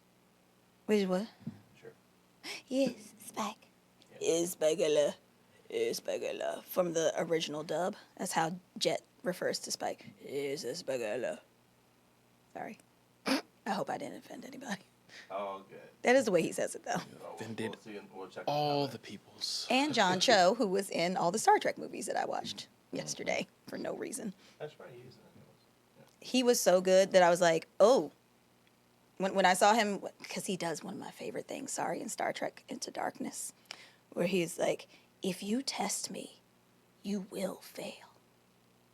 Which what? Sure. Yes, Spike. Is Spagula. Is Spagula. From the original dub. That's how Jet refers to Spike. Is Spagula. Sorry. I hope I didn't offend anybody. Oh, good. That is the way he says it, though. So Offended we'll see, we'll check all on the peoples. And John Cho, who was in all the Star Trek movies that I watched yesterday for no reason. That's right, he's in it. He was so good that I was like, oh. When I saw him, because he does one of my favorite things, sorry, in Star Trek Into Darkness, where he's like, if you test me, you will fail.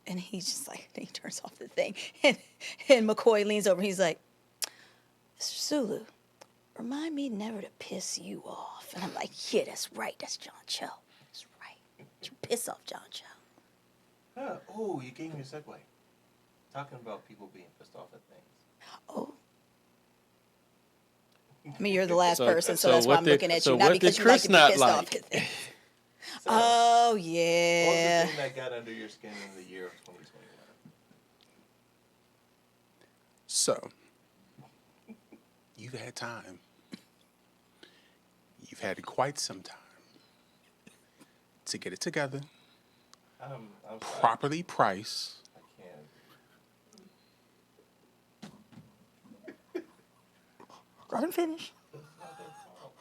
And he's just like, he turns off the thing. And McCoy leans over and he's like, Mr. Sulu, remind me never to piss you off. And I'm like, yeah, that's right. That's John Cho. That's right. You piss off John Cho. Huh. Oh, you gave me a segue. Talking about people being pissed off at things. Oh. I mean, you're the last So- person, so so that's why what I'm did- looking at so you. Not what because did you like Chris to be not pissed like? off at things. So, Oh, what was the yeah. thing that got under your skin in the year of 2021? So, you've had time. You've had quite some time to get it together, I'm sorry. properly price, I can't. Let him finish. It's not their fault.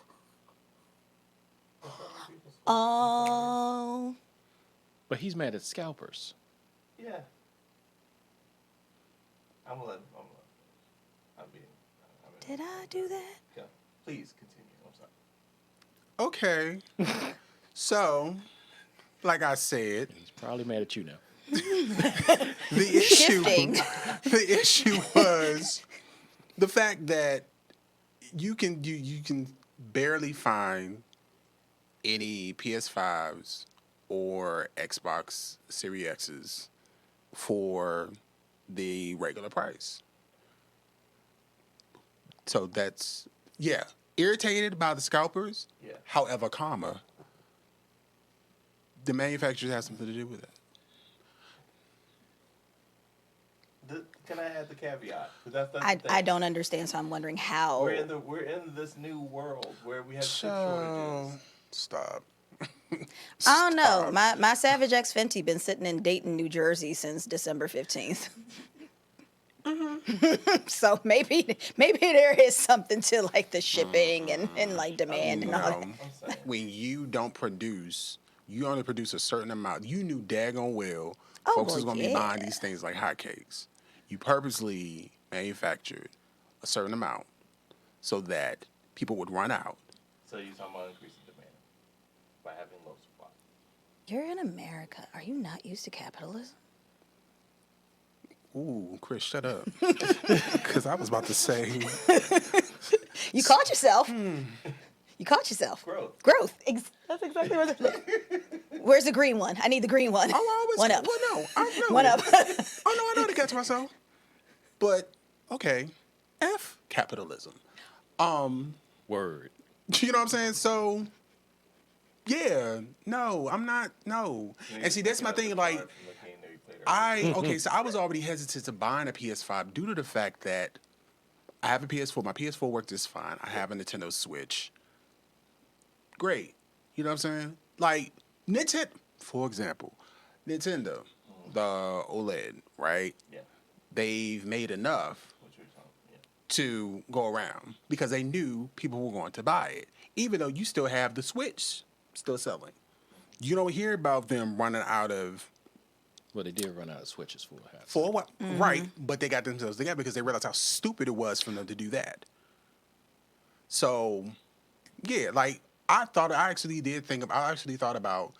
It's other people's fault. Oh. But he's mad at scalpers. Yeah. I'm gonna let him. I'm being. Did I do that? Yeah. Please continue. I'm sorry. okay. So, like I said, He's probably mad at you now. the issue Shifting. the issue was the fact that you can barely find any PS5s or Xbox Series X's for the regular price. So that's irritated by the scalpers. Yeah. However, the manufacturers have something to do with it. Can I add the caveat? 'Cause that's the I thing. don't understand, so I'm wondering how. We're in this new world where we have chip So shortages. stop. I don't know. Stop. My Savage X Fenty been sitting in Dayton, New Jersey since December 15th. So maybe there is something to like the shipping and like demand and all that. No. I'm saying. When you don't produce, you only produce a certain amount. You knew daggone well Oh, folks well, was going to be buying yeah. these things like hotcakes. You purposely manufactured a certain amount so that people would run out. So you're talking about increasing demand by having low supply. You're in America. Are you not used to capitalism? Ooh, Chris, shut up. Because I was about to say, You caught yourself. You caught yourself. Growth. That's exactly what Where's the green one? I need the green one. oh, I always, One up. Well, no, I know. One it. up. Oh, no, I know how to catch myself. But, okay, F capitalism. Word. You know what I'm saying? So, yeah, no, I'm not, no. And see, that's my thing, like, so I was already hesitant to buying a PS5 due to the fact that I have a PS4. My PS4 worked just fine. I have a Nintendo Switch. Great. You know what I'm saying? Like, Nintendo, for example, Nintendo, the OLED, right? Yeah. They've made enough What you're talking. Yeah. to go around because they knew people were going to buy it, even though you still have the Switch still selling. You don't hear about them running out of Well, they did run out of switches for half. for a while, right? But they got themselves together because they realized how stupid it was for them to do that. So, yeah, like I actually thought about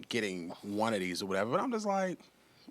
getting one of these or whatever, but I'm just like,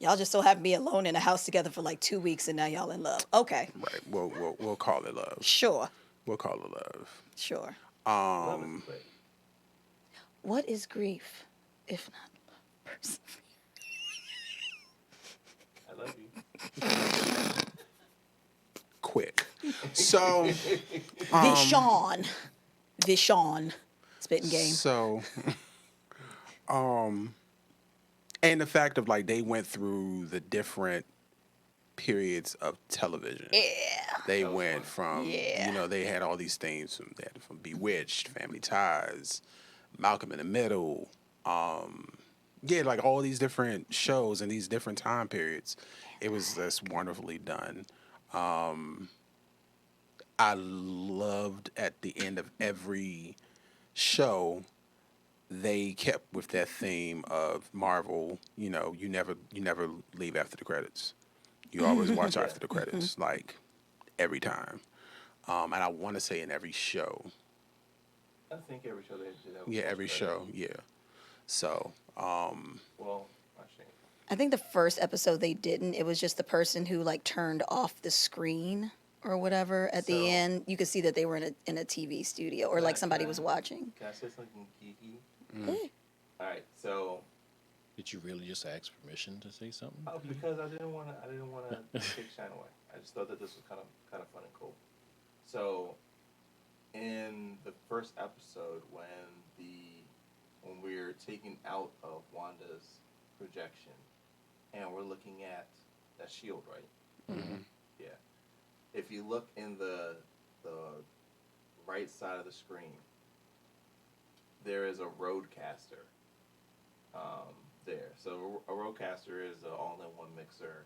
Y'all just so happen to be alone in a house together for like 2 weeks and now y'all in love. Okay. Right. We'll call it love. Sure. We'll call it love. Sure. Love is great. What is grief if not perseverance? I love you. Quick. So, Vishon. Spitting game. So, and the fact of like they went through the different periods of television. Yeah. They That was went fun. from, Yeah. they had all these things they had from Bewitched, Family Ties, Malcolm in the Middle, like all these different shows and these different time periods. It was just wonderfully done. I loved at the end of every show they kept with that theme of Marvel, you never leave after the credits. You always watch after the credits, like every time. And I want to say in every show. I think every show they did that. Was Yeah, every post-credit. show. Yeah. So, Well, actually, I think the first episode they didn't. It was just the person who like turned off the screen or whatever at So- the end. You could see that they were in a TV studio or like somebody was watching. Can I say something geeky? Eh. All right, so Did you really just ask permission to say something? because I didn't want to take shine away. I just thought that this was kind of fun and cool. So, in the first episode, when we're taken out of Wanda's projection, and we're looking at that shield, right? mm-hmm. Yeah. If you look in the right side of the screen, there is a roadcaster there. So a roadcaster is an all-in-one mixer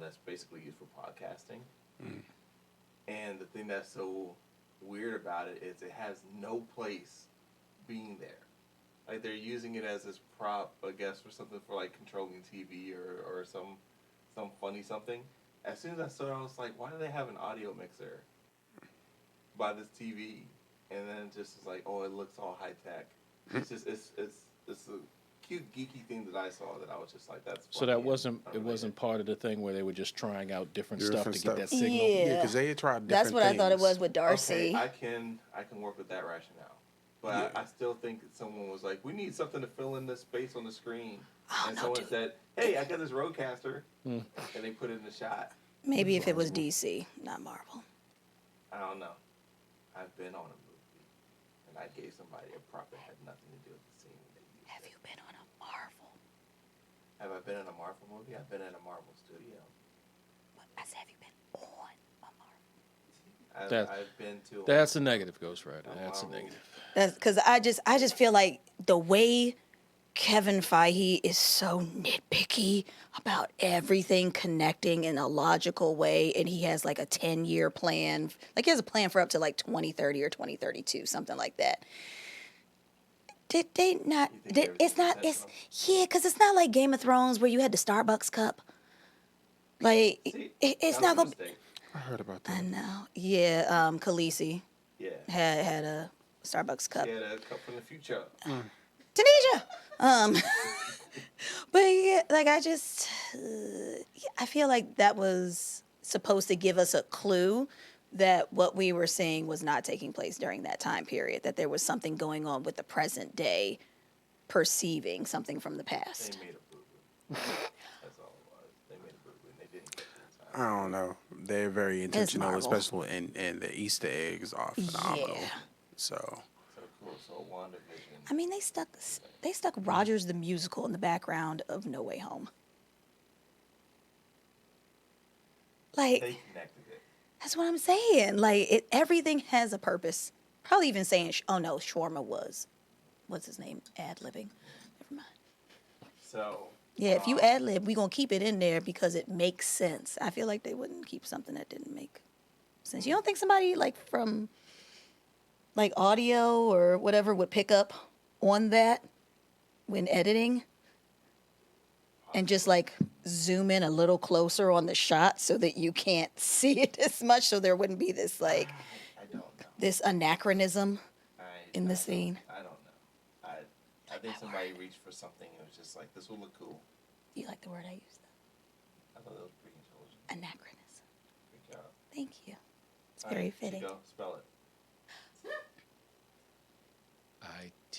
that's basically used for podcasting. Mm. And the thing that's so weird about it is it has no place being there. Like they're using it as this prop, I guess, for something for like controlling TV or some funny something. As soon as I saw it, I was like, why do they have an audio mixer by this TV? And then it just is like, oh, it looks all high tech. It's just it's a cute geeky thing that I saw that I was just like, that's So funny that and wasn't it unrelated. wasn't part of the thing where they were just trying out different stuff Different to stuff. get that signal. Yeah. Yeah, because they had tried different That's what I thought it things. was with Darcy. Okay, I can work with that rationale, but Yeah. I still think that someone was like, we need something to fill in the space on the screen, Oh, and no, someone dude. said, hey, I got this roadcaster, Hmm. and they put it in the shot. Maybe if it was DC, not Marvel. I don't know. I've been on a movie, and I gave somebody a prop that had nothing to do with the scene they used. Have you been on a Marvel? Have I been in a Marvel movie? I've been in a Marvel studio. I said, have you been on a Marvel? I've been to. That's a negative, Ghost Rider. That's a Marvel. negative. That's because I just feel like the way Kevin Feige is so nitpicky about everything connecting in a logical way, and he has like a 10-year plan. Like he has a plan for up to like 2030 or 2032, something like that. Did they not? You think It's they were not. It's intentional? yeah, because it's not like Game of Thrones where you had the Starbucks cup. Like See, it's that not was a gonna. mistake. I heard about I that. know. Yeah, Khaleesi Yeah. had a Starbucks cup. She had a cup from the future. Tanisha. But yeah, like I feel like that was supposed to give us a clue that what we were seeing was not taking place during that time period. That there was something going on with the present day, perceiving something from the They past. made a boo-boo. That's all it was. They made a boo-boo, and they didn't get it in time. I don't know. They're very intentional, Marvel. especially and the Easter eggs are phenomenal. Yeah. So So cool. So WandaVision. I mean, they stuck Rogers the musical in the background of No Way Home. Like. They connected it. That's what I'm saying. Like everything has a purpose. Probably even saying, oh no, Shawarma was, what's his name? Ad-libbing. Never mind. So. Yeah, if you ad-lib, we gonna keep it in there because it makes sense. I feel like they wouldn't keep something that didn't make sense. You don't think somebody like from like audio or whatever would pick up on that when editing? And just like zoom in a little closer on the shot so that you can't see it as much, so there wouldn't be this like I don't know. this anachronism I in the scene. I don't know. I think somebody reached for something and it was just like, this will look cool. You like the word I used? I thought that was pretty intelligent. Anachronism. Good job. Thank you. It's All very right, fitting. Chico, spell it.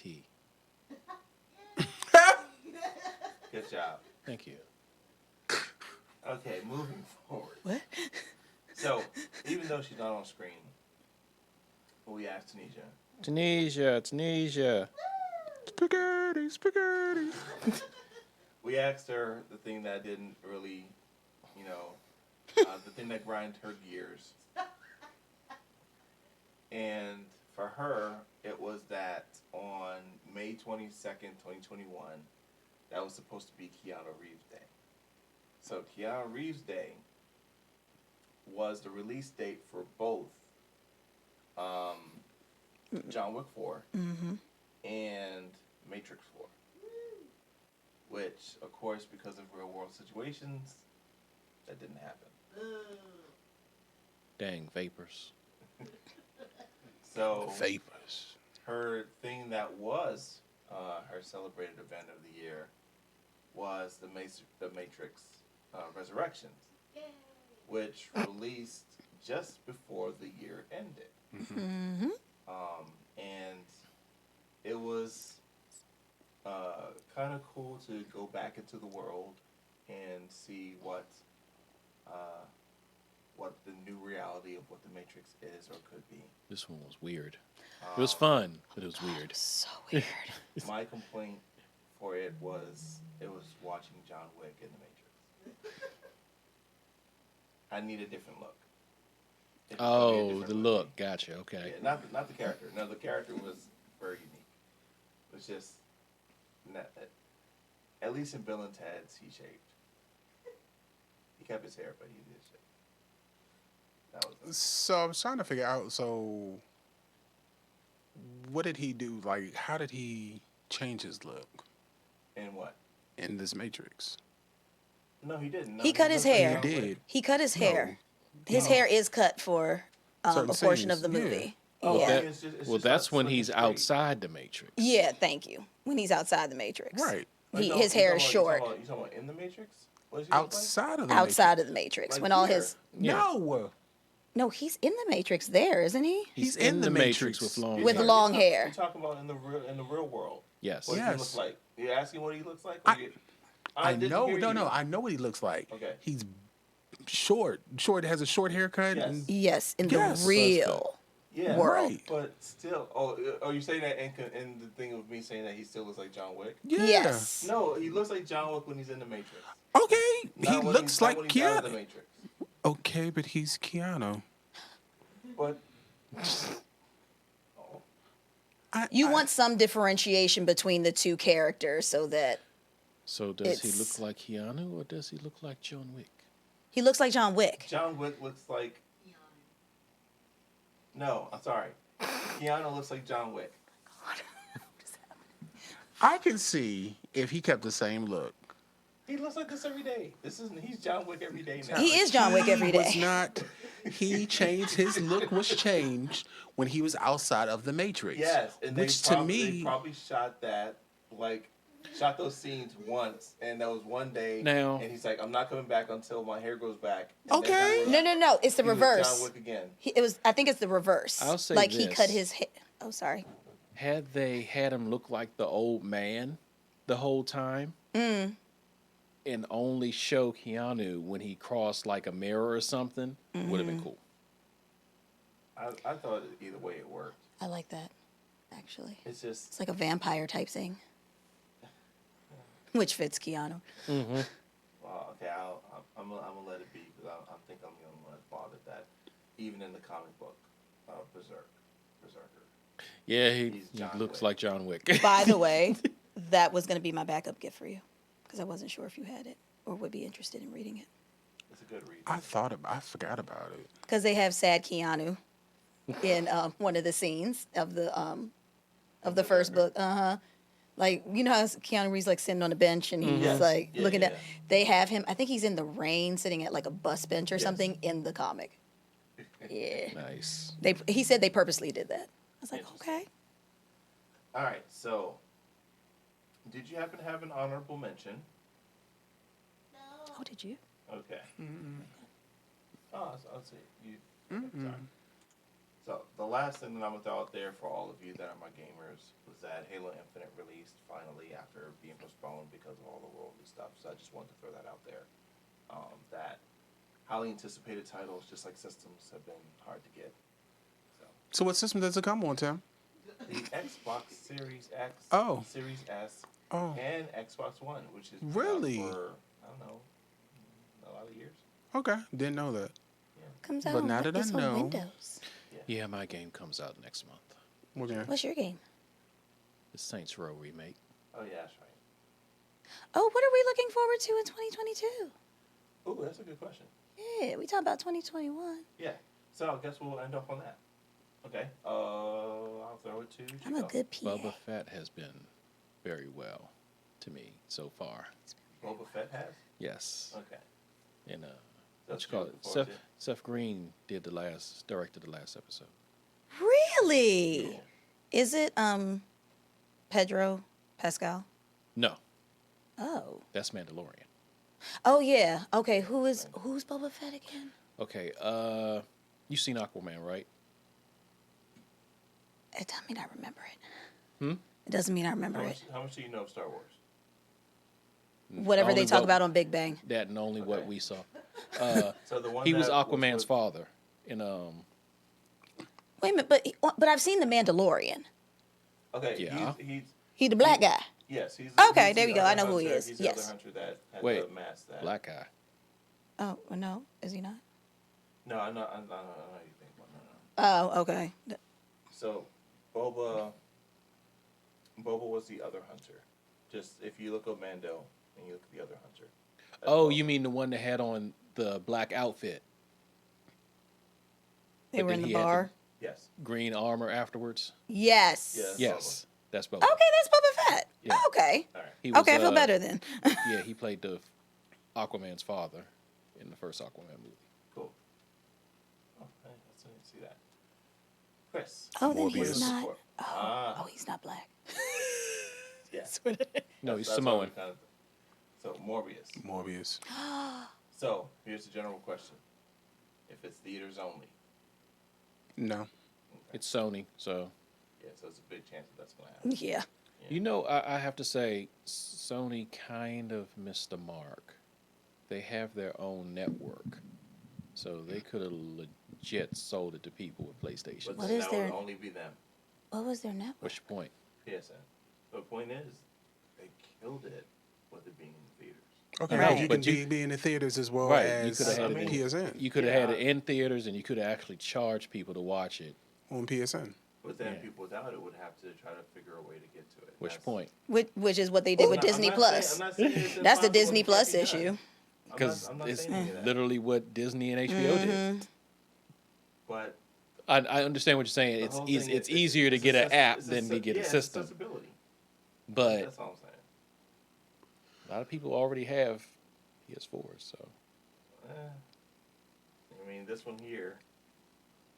IT. Good job. Thank you. Okay, moving forward. What? So, even though she's not on screen, we asked Tanisha. Tunisia. Spaghetti. We asked her the thing that didn't really, the thing that grinded her gears. And for her, it was that on May 22nd, 2021, that was supposed to be Keanu Reeves Day. So Keanu Reeves Day was the release date for both John Wick 4 and Matrix 4. Which, of course, because of real world situations, that didn't happen. Dang, vapors. So Vapors. her thing that was her celebrated event of the year was the Matrix Resurrections, which released just before the year ended. Mm-hmm. And it was kind of cool to go back into the world and see what the new reality of what the Matrix is or could be. This one was weird. It was fun, but it was weird. So weird. My complaint for it was watching John Wick in the Matrix. I need a different look. It was gonna be a Oh, different the movie. look. Gotcha. Okay. Yeah, not the character. No, the character was very unique. It was just, at least in Bill and Ted's, he shaved. He kept his hair, but he did shave. That was So I was trying to figure out. So, what did he do? Like, how did he change his look and what? in this Matrix? No, he didn't. No, He cut his looked like hair. John He Wick. did. He cut his No. hair. His No. hair is cut for a Certain portion of scenes, the yeah. movie. Oh, Yeah. okay, That- it's well, just that's not when slick he's and straight. outside the Matrix. Yeah, thank you. When he's outside the Matrix. Right. Oh, you His hair is short. You talking about in the Matrix? What does he look Outside of the Outside Matrix. of the Matrix. Like When all here. his Yeah. No. No, he's in the Matrix there, isn't he? He's in the Matrix. with long With hair. long hair. You're talking about in the real world. Yes. What does he Yes. look like? You're asking what he looks like? I didn't know. hear No, you. no. I know what he looks like. Okay. He's short. Has a short haircut. Yes. And, Yes, in Yes. the real. Yeah. World. Right. But still, are you saying that in the thing of me saying that he still looks like John Wick? Yeah. Yes. No, he looks like John Wick when he's in the Matrix. Okay. Not He when looks he's- like not when he's out of the Keanu. Matrix. Okay, but he's Keanu. But You want some differentiation between the two characters so that So does he It's- look like Keanu or does he look like John Wick? he looks like John Wick. John Wick looks like. No, I'm sorry. Keanu looks like John Wick. I can see if he kept the same look. He looks like this every day. He's John Wick every day now. He is John Wick every He was day. not. He changed. His look was changed when he was outside of the Matrix. Yes, and which they to me, they probably shot those scenes once, and that was one day. Now- and he's like, "I'm not coming back until my hair grows back." And Okay. then No. It's the he was reverse. John Wick again. It was. I think it's the reverse. I'll say like he this. cut his hair. Oh, sorry. Had they had him look like the old man the whole time and only show Keanu when he crossed like a mirror or something, would have been cool. I thought either way it worked. I like that. Actually, It's just it's like a vampire type thing, which fits Keanu. well, okay. I'm gonna let it be because I think I'm the only one that's bothered that even in the comic book, Berserker. Yeah, He's he John looks Wick. like John Wick. By the way, that was going to be my backup gift for you because I wasn't sure if you had it or would be interested in reading it. It's a good read. I forgot about it. Because they have sad Keanu in one of the scenes of the first book. Like, you know how Keanu Reeves like sitting on a bench and he's Yes. like Yeah, looking yeah, at. yeah. They have him. I think he's in the rain, sitting at like a bus bench or Yes. something in the comic. Yeah, Nice. he said they purposely did that. I was like, Interesting. okay. All right. So, did you happen to have an honorable mention Oh, did you? Okay. Oh, I'll see you. Sorry. So the last thing that I'm gonna throw out there for all of you that are my gamers was that Halo Infinite released finally after being postponed because of all the worldly stuff. So I just wanted to throw that out there. That highly anticipated titles, just like systems, have been hard to get. So what system does it come on, Tim? The Xbox Series X, Oh. Series S, Oh. and Xbox One, which is Really? for I don't know, a lot of years. Okay, didn't know that. Comes But out now on, that I it's on know- Windows. Yeah, my game comes out next month. What game? What's your game? The Saints Row remake. Oh yeah, that's right. Oh, what are we looking forward to in 2022? Ooh, that's a good question. Yeah, we talking about 2021. Yeah. So I guess we'll end up on that. Okay. I'll throw it to I'm a Chico. good PA. Boba Fett has been very well to me so far. Boba Fett has. Yes. Okay. And what That's you call what it? you're looking Seth Green directed the last episode. Really? Yeah. Is it Pedro Pascal? No, Oh. that's Mandalorian. Oh yeah. Okay, who's Boba Fett again? Okay, you seen Aquaman, right? It doesn't mean I remember it. Hmm? It doesn't mean I remember it. How much do you know of Star Wars? Whatever they Only talk what- about on Big Bang. That and only what Okay. we saw. So the one He was that Aquaman's with- father in Wait a minute, but I've seen the Mandalorian. Okay. Yeah. He's He the black guy. yes. He's Okay, he's there the we go. I other know who he hunter- is. He's the Yes. other hunter that had Wait, the mask. That black guy. Oh no, is he not? No, I'm not. I don't know how you think about no. Oh, okay. So, Boba was the other hunter. Just if you look up Mando and you look at the other hunter. that's Oh, Boba. you mean the one that had on the black outfit, They But were then in the he had bar. Yes. green armor afterwards? Yes. Yes. Yes, that's Boba. Okay, that's Boba Fett. Yeah. Okay. All right. He was, Okay, I feel better then. Yeah, he played the Aquaman's father in the first Aquaman movie. Cool. Oh, I didn't see that. Chris. Oh, then Morbius. he's not. Support. Oh, Ah. oh, he's not black. Yes. No, he's That's why Samoan. we kind of- so Morbius. Morbius. So here's the general question: if it's theaters only, No. It's Sony, so yeah, so it's a big chance that that's going to happen. Yeah. you know I have to say Sony kind of missed the mark. They have their own network, so they could have legit sold it to people with PlayStation. But What then is that their- would only be them. What was their network? What's your point? PSN. The point is, they killed it with it being in the theaters. Okay, Right. but you But can you- be in the theaters as well Right, you as coulda had it in- PSN. You could have Yeah. had it in theaters, and you could have actually charged people to watch it. On PSN. But then Yeah. people without it would have to try to figure a way to get to it. What's your That's- point? Which is what they did with I'm not- Disney I'm not Plus. saying- I'm not saying it's That's the impossible Disney it can't Plus be done. issue. Because I'm not it's saying any of that. literally what Disney and HBO Mm-hmm. did. But I understand what you're saying. the It's whole it's thing it's is- easier to it's get an access- app it's than to acce- get yeah, a it's system. accessibility. But That's all I'm saying. a lot of people already have PS4s, so I mean, this one here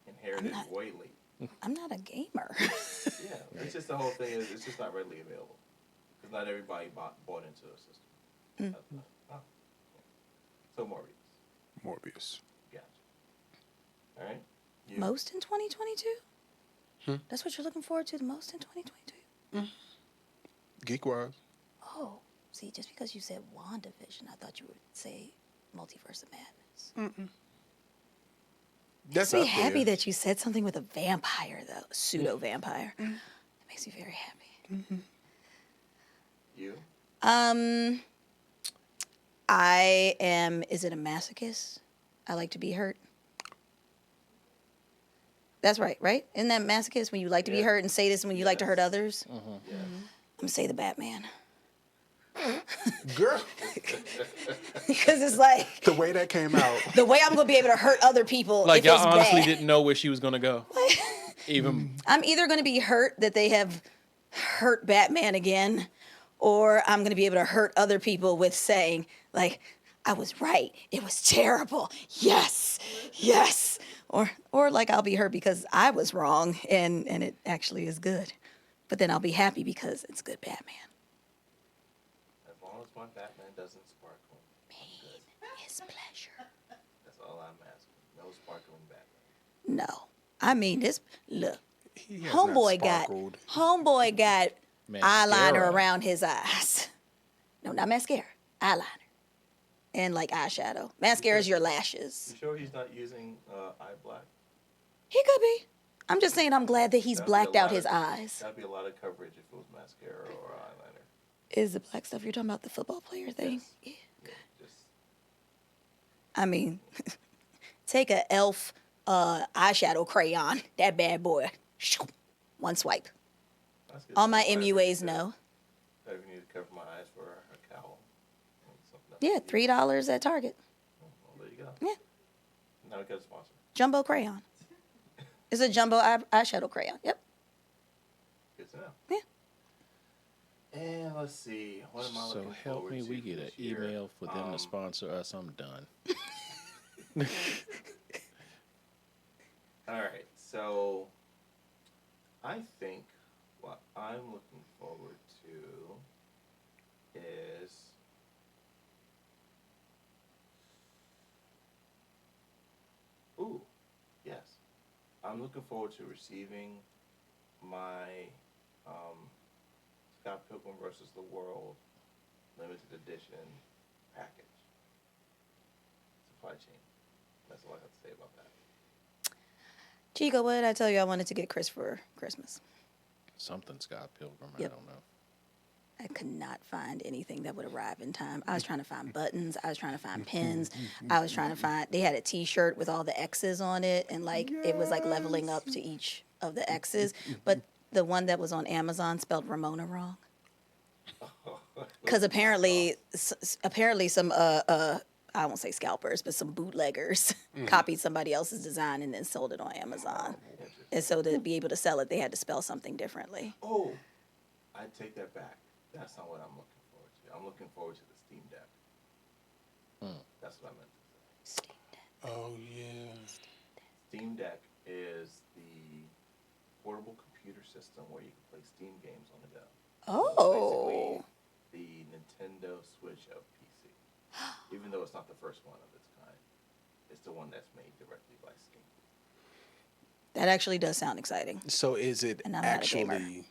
inherited I'm not- way late. I'm not a gamer. Yeah, it's just the whole thing is it's just not readily available because not everybody bought into a system. Oh. So Morbius, Morbius. gotcha. All right. You. Most in 2022? That's what you're looking forward to the most in 2022? Geek Wise. Oh, see, just because you said WandaVision, I thought you would say Multiverse of Madness. That's Makes me up there. happy that you said something with a vampire, though. Pseudo vampire. It makes me very happy. You. I am, is it a masochist? I like to be hurt. That's right, right? Isn't that masochist when you like to be Yeah. hurt and sadist when you like to hurt Yes. others? Yes. I'm gonna say the Batman. Girl, Because it's like the way that came out. the way I'm gonna be able to hurt other people. like if y'all it's honestly bad. didn't know where she was gonna go. Even I'm either gonna be hurt that they have hurt Batman again, or I'm gonna be able to hurt other people with saying, like, I was right. It was terrible. Yes. Yes. Or like I'll be hurt because I was wrong and it actually is good. But then I'll be happy because it's good Batman. As long as my Batman doesn't sparkle, I'm good. Displeasure. That's all I'm asking. No sparkling back. No. I mean, this, look, He has not sparkled. homeboy got eyeliner Mascara. around his eyes. No, not mascara. Eyeliner. And like eyeshadow. Mascara is your lashes. You sure he's not using eye black? He could be. I'm just saying I'm glad that he's That'd be blacked a out lot his of- eyes. That'd be a lot of coverage if it was mascara or eyeliner. Is the black stuff you're talking about the football player thing? Yes. Yeah. Just I mean, take a elf eyeshadow crayon, that bad boy. One swipe. that's good. All my Whatever you MUAs do. know. If you need to cover my eyes for a cowl. or something else. Yeah, $3 at Target. Well, there you go. Yeah. Now we got a sponsor. Jumbo crayon. It's a jumbo eyeshadow crayon. Yep. Good to know. Yeah. And let's see. What am I So looking help forward me, to we get an this year? email for them to sponsor us. I'm done. All right. So I think what I'm looking forward to is yes. I'm looking forward to receiving my Scott Pilgrim versus the World limited edition package. Supply chain. That's all I have to say about that. Chico, what did I tell you I wanted to get Chris for Christmas? Something Scott Pilgrim. Yep. I don't know. I could not find anything that would arrive in time. I was trying to find buttons. I was trying to find pins. I was trying to find, they had a t-shirt with all the X's on it. And like, it was like leveling up to each of the X's. But the one that was on Amazon spelled Ramona wrong. Because apparently some, I won't say scalpers, but some bootleggers copied somebody else's design and then sold it on Amazon. And so to be able to sell it, they had to spell something differently. Oh, I take that back. That's not what I'm looking forward to. I'm looking forward to the Steam Deck. That's what I meant to say. Steam Deck. Oh yeah. Steam Deck is the portable computer system where you can play Steam games on the go. Oh. Basically, the Nintendo Switch of PC. Even though it's not the first one of its kind, it's the one that's made directly by Steam. That actually does sound exciting. So is it And I'm not a gamer. actually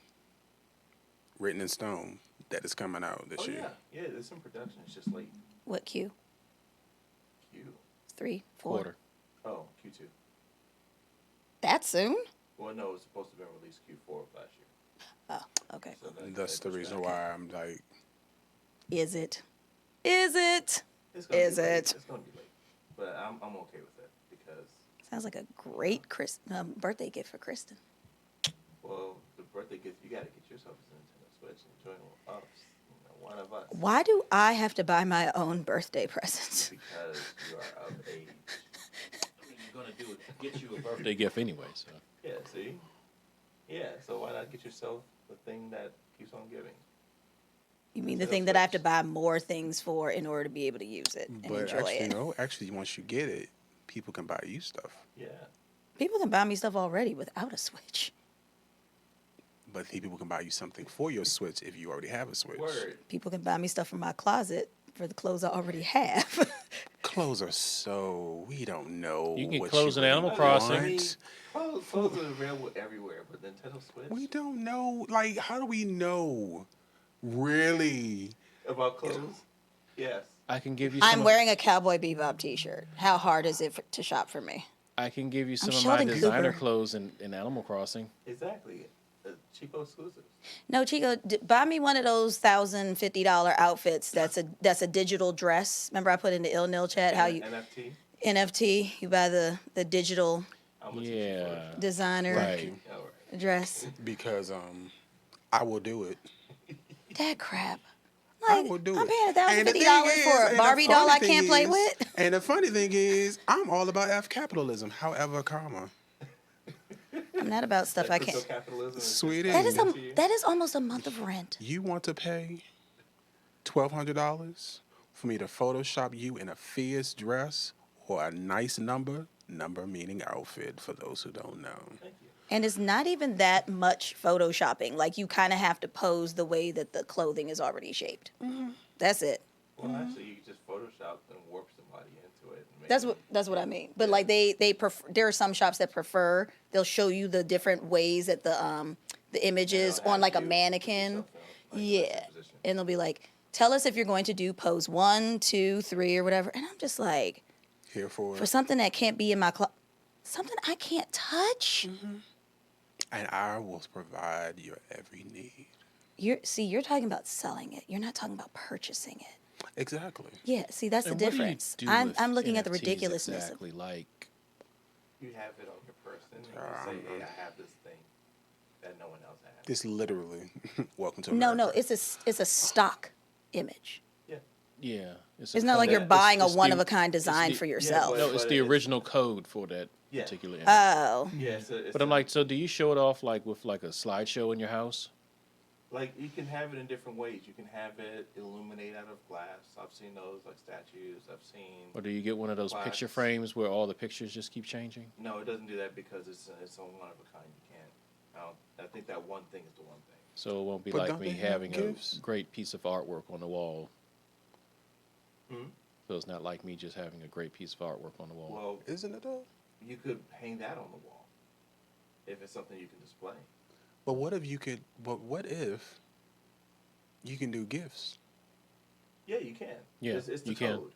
written in stone that is coming out this Oh year? yeah, it's in production. It's just late. What Q? Q. 3, 4. Quarter. Oh, Q2. That soon? Well, no, it was supposed to have been released Q4 of last year. Oh, okay. So That's the reason why I'm like, Is it? Is it? It's gonna Is be late. it? It's gonna be late, but I'm okay with it because Sounds like a great birthday gift for Kristen. well, the birthday gift you gotta get yourself is a Nintendo Switch and join us, one of us, Why do I have to buy my own birthday presents? because you are of age. I mean, you're gonna get you a birthday gift anyway. So Yeah, see, yeah. So why not get yourself the thing that keeps on giving? You mean the Nintendo thing that I have to Switch. buy more things for in order to be able to use it and but enjoy actually, it? no. Actually, once you get it, people can buy you stuff. Yeah. People can buy me stuff already without a Switch. But people can buy you something for your Switch if you already have a Switch. Word. People can buy me stuff from my closet for the clothes I already have. Clothes are so we don't know. You can get what clothes in really Animal I Crossing. mean, want. clothes are available everywhere, but Nintendo Switch. We don't know. Like, how do we know? Really? About clothes? Yes. I can give you. Some I'm of- wearing a Cowboy Bebop t-shirt. How hard is it to shop for me? I can give you some of my Sheldon designer Cooper. clothes in Animal Crossing. Exactly. Cheapo exclusives. No, Chico, buy me one of those $1,050 outfits. That's a digital dress. Remember I put in the ILNL chat how you NFT. NFT. You buy the digital How much is it for? Yeah. designer Right. All right. dress. Because I will do it. That crap. I Like, will do I'm it. paying And the thing $1,050 is- for and a the Barbie funny doll I thing can't play is- with. And the funny thing is, I'm all about F capitalism. However, karma. I'm not about stuff I can't. Capitalism is Sweetie. That is just to you. that is almost a month of rent. You want to pay $1,200 for me to Photoshop you in a fierce dress or a nice number meaning outfit for those who don't know. Thank you. And it's not even that much photoshopping. Like you kind of have to pose the way that the clothing is already shaped. That's it. Well, actually, you just Photoshop and warp somebody That's what I mean. But like they prefer, there are some shops that prefer, they'll show you the different ways that the image is on like a mannequin. Yeah. And they'll be like, tell us if you're going to do pose 1, 2, 3 or whatever. And I'm just like, Here for for it. something that can't be in my something I can't touch. And I will provide your every need. You're talking about selling it. You're not talking about purchasing it. Exactly. Yeah, see, that's And the what do you difference. do I'm with looking at the NFTs ridiculousness exactly? Like, You have it on your person, and you say, "Hey, I have this thing that no one else has." It's literally welcome to No, America. it's a stock image. Yeah. yeah, It's not like you're buying a it's the- one of a kind it's design the- for yourself. but- No, it's the original code for that Yeah. particular image. Oh, Yeah. It's But I'm like, so do you show it off like with like a slideshow in your house? like you can have it in different ways. You can have it illuminate out of glass. I've seen those like statues. I've seen. Or do you get one of those picture Plaques. frames where all the pictures just keep changing? No, it doesn't do that because it's a one of a kind. You can't. I think that one thing is the one thing. So it won't be But like don't me they have having gifts? a great piece of artwork on the wall. Hmm? So it's not like me just having a great piece of artwork on the wall. Well, Isn't it though? you could hang that on the wall if it's something you can display. But what if you could? But what if you can do gifts? Yeah, you can. Yeah, it's the you can. code.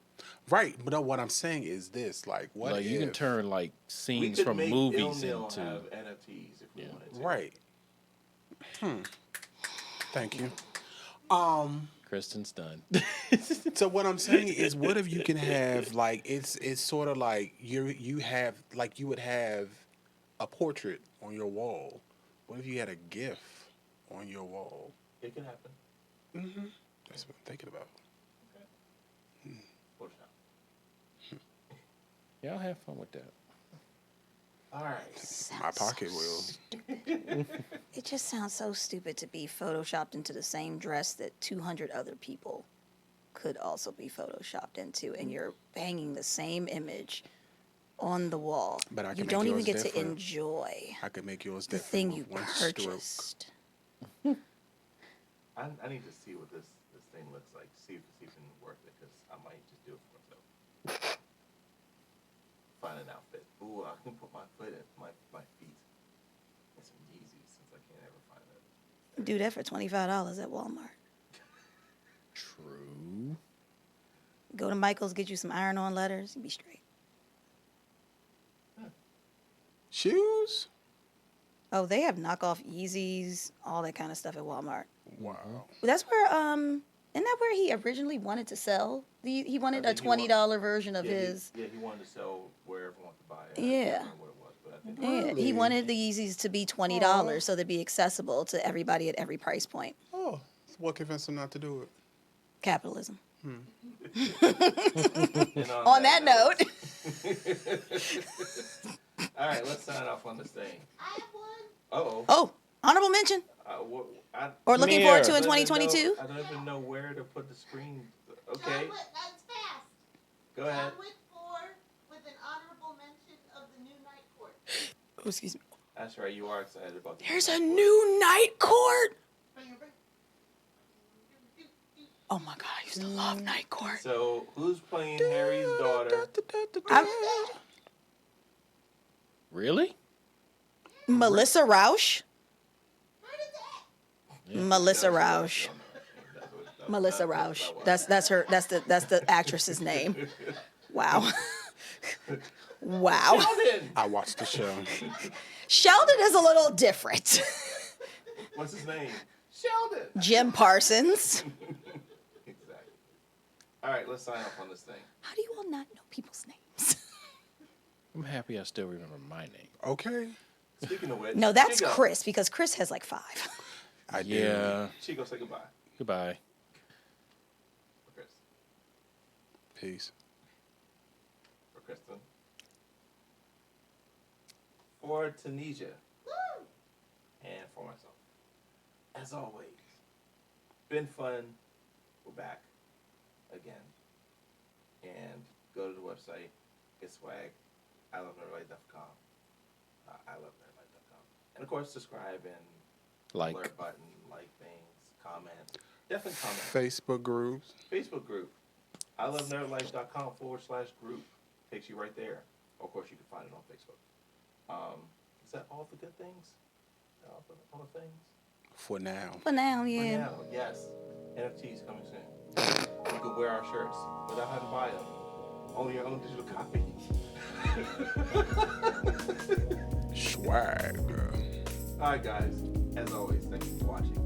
Right. But no, what I'm saying is this: like, what like if you can turn like We scenes could from make movies ILNL into. have NFTs if we Yeah. wanted to. right? Thank you. Kristen's done. So what I'm saying is, what if you can have like it's sort of like you have like you would have a portrait on your wall. What if you had a GIF on your wall? It can happen. That's what I'm thinking about. Photoshop. Yeah, I'll have fun with that. All right. My pocket will. it just sounds so stupid to be photoshopped into the same dress that 200 other people could also be photoshopped into, and you're hanging the same image on the wall. But I can you make don't even yours get to different. enjoy I could make yours the different thing with you one stroke. purchased. I need to see what this thing looks like. See if it's even worth it, because I might just do it for myself. Find an outfit. Ooh, I can put my foot in my feet in some Yeezys, since I can't ever find that. Do that for $25 at Walmart. True. Go to Michael's, get you some iron-on letters, you be straight. Shoes? Oh, they have knockoff Yeezys, all that kind of stuff at Walmart. Wow. That's where isn't that where he originally wanted to sell? He wanted I a think he $20 version of Yeah, his. he wanted to sell wherever he wanted to buy it. I Yeah. can't remember what it was, but I think Yeah, he Really? wanted the Yeezys to be $20 so they'd be accessible to everybody at every price point. Oh, what convinced him not to do it? Capitalism. And On that note, all right, let's sign off on this thing. I have one. Uh-oh. oh, honorable mention or looking Come forward to here. in 2022. I don't even know where to put the screen. Okay, John Wick, that's fast. go ahead. John Wick 4 with an honorable mention of the new Night Court. Oh, excuse me. That's right, you are excited about the There's a new night court. Bring it back. Oh my God, I used to love night court. So, who's playing Harry's daughter? I'm Really? Melissa Rausch. Where did that? Melissa No, Rausch. no, no. Melissa Rausch. That's her. That's the actress's name. Wow. Wow. Sheldon! I watched the show. Sheldon is a little different. What's his name? Sheldon! Jim Parsons. Exactly. All right, let's sign off on this thing. How do you all not know people's names? I'm happy I still remember my name. Okay. Speaking of which, No, that's Chico. Chris because Chris has like 5. I do. Yeah. Chico, say goodbye. Goodbye. For Chris. Peace. For Kristen. For Tunisia. Woo! And for myself. As always, been fun. We're back again. And go to the website, get swag, ilovenerdlight.com. ilovenerdlight.com. And of course, subscribe and Like. alert button, like things, comment. Definitely comment. Facebook groups. Facebook group, ilovenerdlife.com/group. Takes you right there. Of course, you can find it on Facebook. Is that all the good things? All the things? For now. For now, For yeah. now, yes. NFTs coming soon. You can wear our shirts without having to buy them. Only your own digital copy. Swag. All right, guys. As always, thank you for watching.